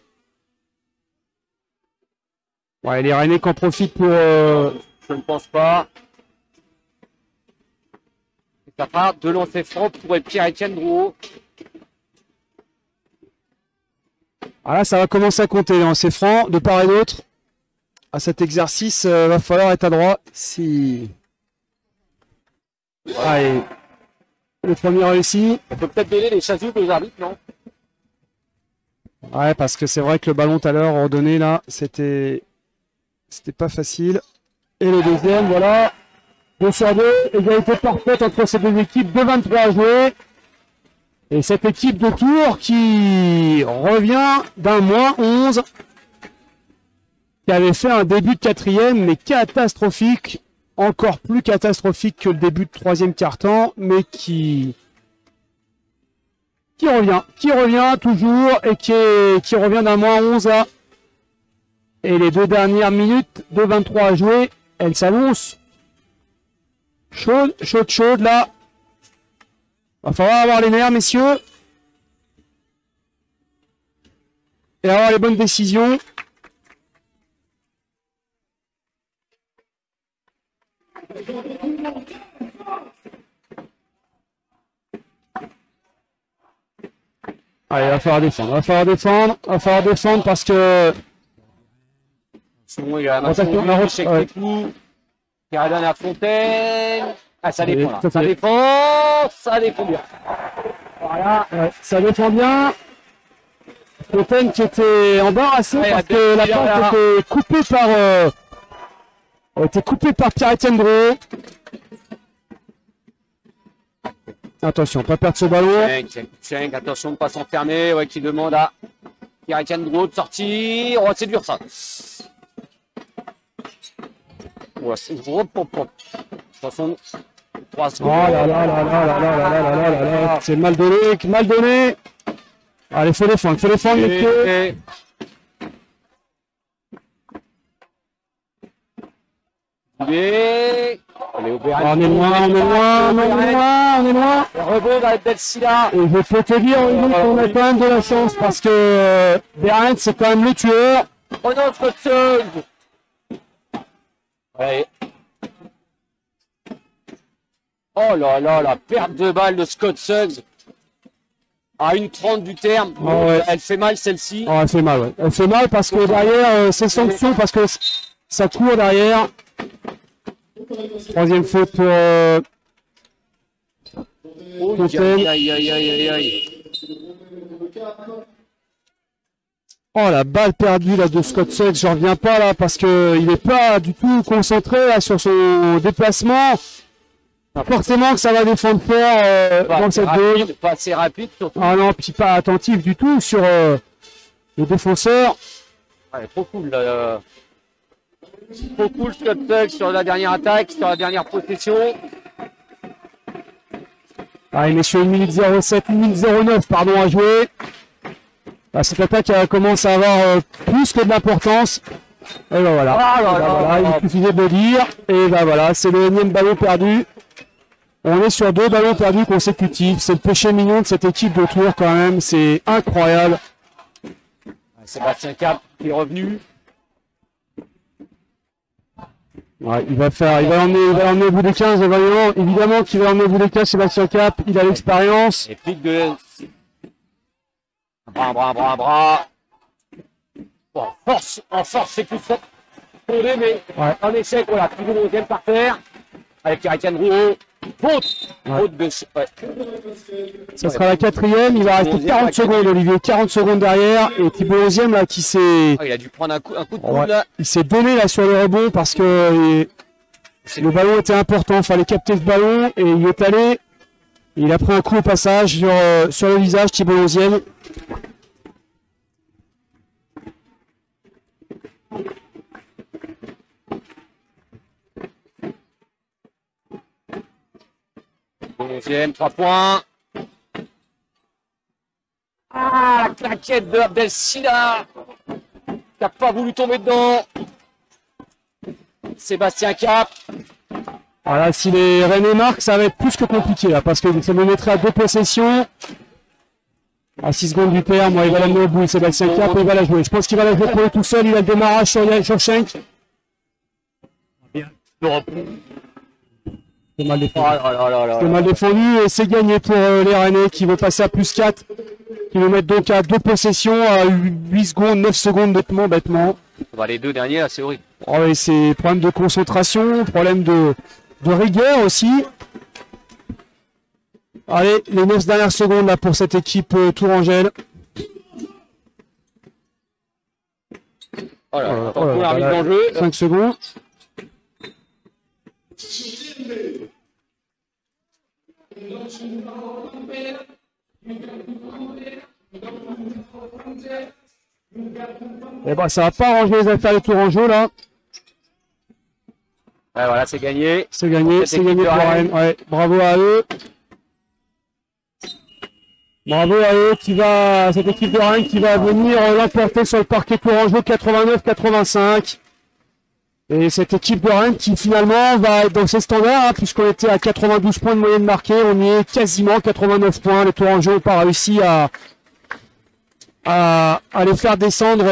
[SPEAKER 2] Ouais, les Rennais qui en profitent pour.
[SPEAKER 1] Je ne pense pas. Ça fera 2 lancers francs pour Pierre-Etienne Drouot.
[SPEAKER 2] Ah là, ça va commencer à compter, hein. C'est franc de part et d'autre. À cet exercice, va falloir être adroit. Si. Allez. Le premier réussi.
[SPEAKER 1] On peut peut-être donner les chasubles aux arbitres, non?
[SPEAKER 2] Ouais, parce que c'est vrai que le ballon tout à l'heure redonné là, c'était pas facile. Et le deuxième, voilà. 2-2, égalité parfaite entre ces deux équipes, 2-23 à jouer. Et cette équipe de Tours qui revient d'un -11, qui avait fait un début de 4e, mais catastrophique, encore plus catastrophique que le début de 3e quart-temps, mais qui revient toujours et qui revient d'un -11 là. Et les 2 dernières minutes de 23 à jouer, elles s'annoncent chaude là. Va falloir avoir les nerfs, messieurs. Et avoir les bonnes décisions. Allez, il va falloir défendre parce que.
[SPEAKER 1] Souvent, il y a un Caradon à Fontaine. Ah, ça dépend là. Ça défend bien.
[SPEAKER 2] Voilà, ouais, ça défend bien. Fontaine qui était embarrassé parce que la passe était coupée par Pierre-Etienne Drouot. Attention, pas perdre ce ballon.
[SPEAKER 1] Tiens, attention de ne pas s'enfermer. Ouais, qui demande à Pierre-Etienne Drouot de sortir. Oh, c'est dur ça. Ouais, c'est de toute façon, 3 secondes.
[SPEAKER 2] Oh là là là là là là là là là là là. C'est mal donné. Allez, faut défendre, messieurs.
[SPEAKER 1] Et on est au Béret.
[SPEAKER 2] On est loin, on est loin, on est loin, on est loin.
[SPEAKER 1] Rebond d'Abdel Silla.
[SPEAKER 2] Et je peux te dire, Olivier, qu'on a quand même de la chance parce que Béret, c'est quand même le tueur.
[SPEAKER 1] Oh non, Scott Suggs. Ouais. Oh là là, la perte de balle de Scott Suggs. À 1,30 du terme.
[SPEAKER 2] Oh ouais.
[SPEAKER 1] Elle fait mal celle-ci.
[SPEAKER 2] Oh, elle fait mal, ouais. Elle fait mal parce que derrière, c'est sanction parce que ça court derrière. Troisième faute pour Fontaine.
[SPEAKER 1] Aïe, aïe, aïe, aïe, aïe.
[SPEAKER 2] Oh, la balle perdue là de Scott Suggs, je reviens pas là parce que il n'est pas du tout concentré là, sur son déplacement. Forcément que ça va défendre fort dans cette zone.
[SPEAKER 1] Pas assez rapide surtout.
[SPEAKER 2] Ah non, puis pas attentif du tout sur le défenseur.
[SPEAKER 1] Ouais, trop cool là. Trop cool Scott Suggs sur la dernière attaque, sur la dernière possession.
[SPEAKER 2] Allez messieurs, 1 minute 07, 1 minute 09 pardon à jouer. Là, cette attaque commence à avoir plus que de l'importance. Et ben voilà, voilà, il suffisait de le dire. Et ben voilà, c'est le énième ballon perdu. On est sur 2 ballons perdus consécutifs. C'est le péché mignon de cette équipe de Tours quand même. C'est incroyable.
[SPEAKER 1] Sébastien Cap qui est revenu.
[SPEAKER 2] Ouais, il va emmener au bout des 15, évidemment qu'il va emmener au bout des 15 Sébastien Cap. Il a l'expérience.
[SPEAKER 1] Et pique de... Bras. Bon, en force, c'est plus fort. Mais
[SPEAKER 2] ouais.
[SPEAKER 1] En échec, voilà, toujours au 11e par terre. Avec Etienne Rouault. Faute.
[SPEAKER 2] Ouais.
[SPEAKER 1] Faute de... Ouais.
[SPEAKER 2] Ça sera la 4e. Il va rester 40 secondes, Olivier. 40 secondes derrière. Et Thibaut 11e, là, qui s'est...
[SPEAKER 1] Oh, il a dû prendre un coup de coude, là.
[SPEAKER 2] Il s'est donné, là, sur le rebond parce que le ballon était important. Il fallait capter ce ballon. Et il est allé. Il a pris un coup au passage sur le visage, Thibaut 11e.
[SPEAKER 1] Deuxième, 3 points. Ah, la claquette de Abdel Silla. Qui n'a pas voulu tomber dedans. Sébastien Cap.
[SPEAKER 2] Voilà, si les Rennais marquent, ça va être plus que compliqué là, parce que ça me mettrait à 2 possessions. À 6 secondes du terme, il va l'amener au bout, Sébastien Cap, et il va la jouer. Je pense qu'il va la jouer pour lui tout seul, il a le démarrage sur Schenk. C'est mal défendu. C'est mal défendu et c'est gagné pour les Rennais qui vont passer à plus 4. Qui vont mettre donc à 2 possessions à 8 secondes, 9 secondes bêtement.
[SPEAKER 1] Les 2 derniers, là, c'est horrible.
[SPEAKER 2] Oh, et c'est problème de concentration, problème de rigueur aussi. Allez, les 9 dernières secondes là pour cette équipe Tourangelle.
[SPEAKER 1] Voilà, la mise en jeu.
[SPEAKER 2] 5 secondes. Et bah ça va pas arranger les affaires des Tourangeaux là.
[SPEAKER 1] Ouais, voilà, c'est gagné.
[SPEAKER 2] C'est gagné pour Rennes. Ouais, bravo à eux. Bravo à eux cette équipe de Rennes qui va venir l'emporter sur le parquet Tourangeau 89-85. Et cette équipe de Rennes qui finalement va être dans ses standards, puisqu'on était à 92 points de moyenne marquée, on y est quasiment 89 points. Les Tourangeaux n'ont pas réussi à les faire descendre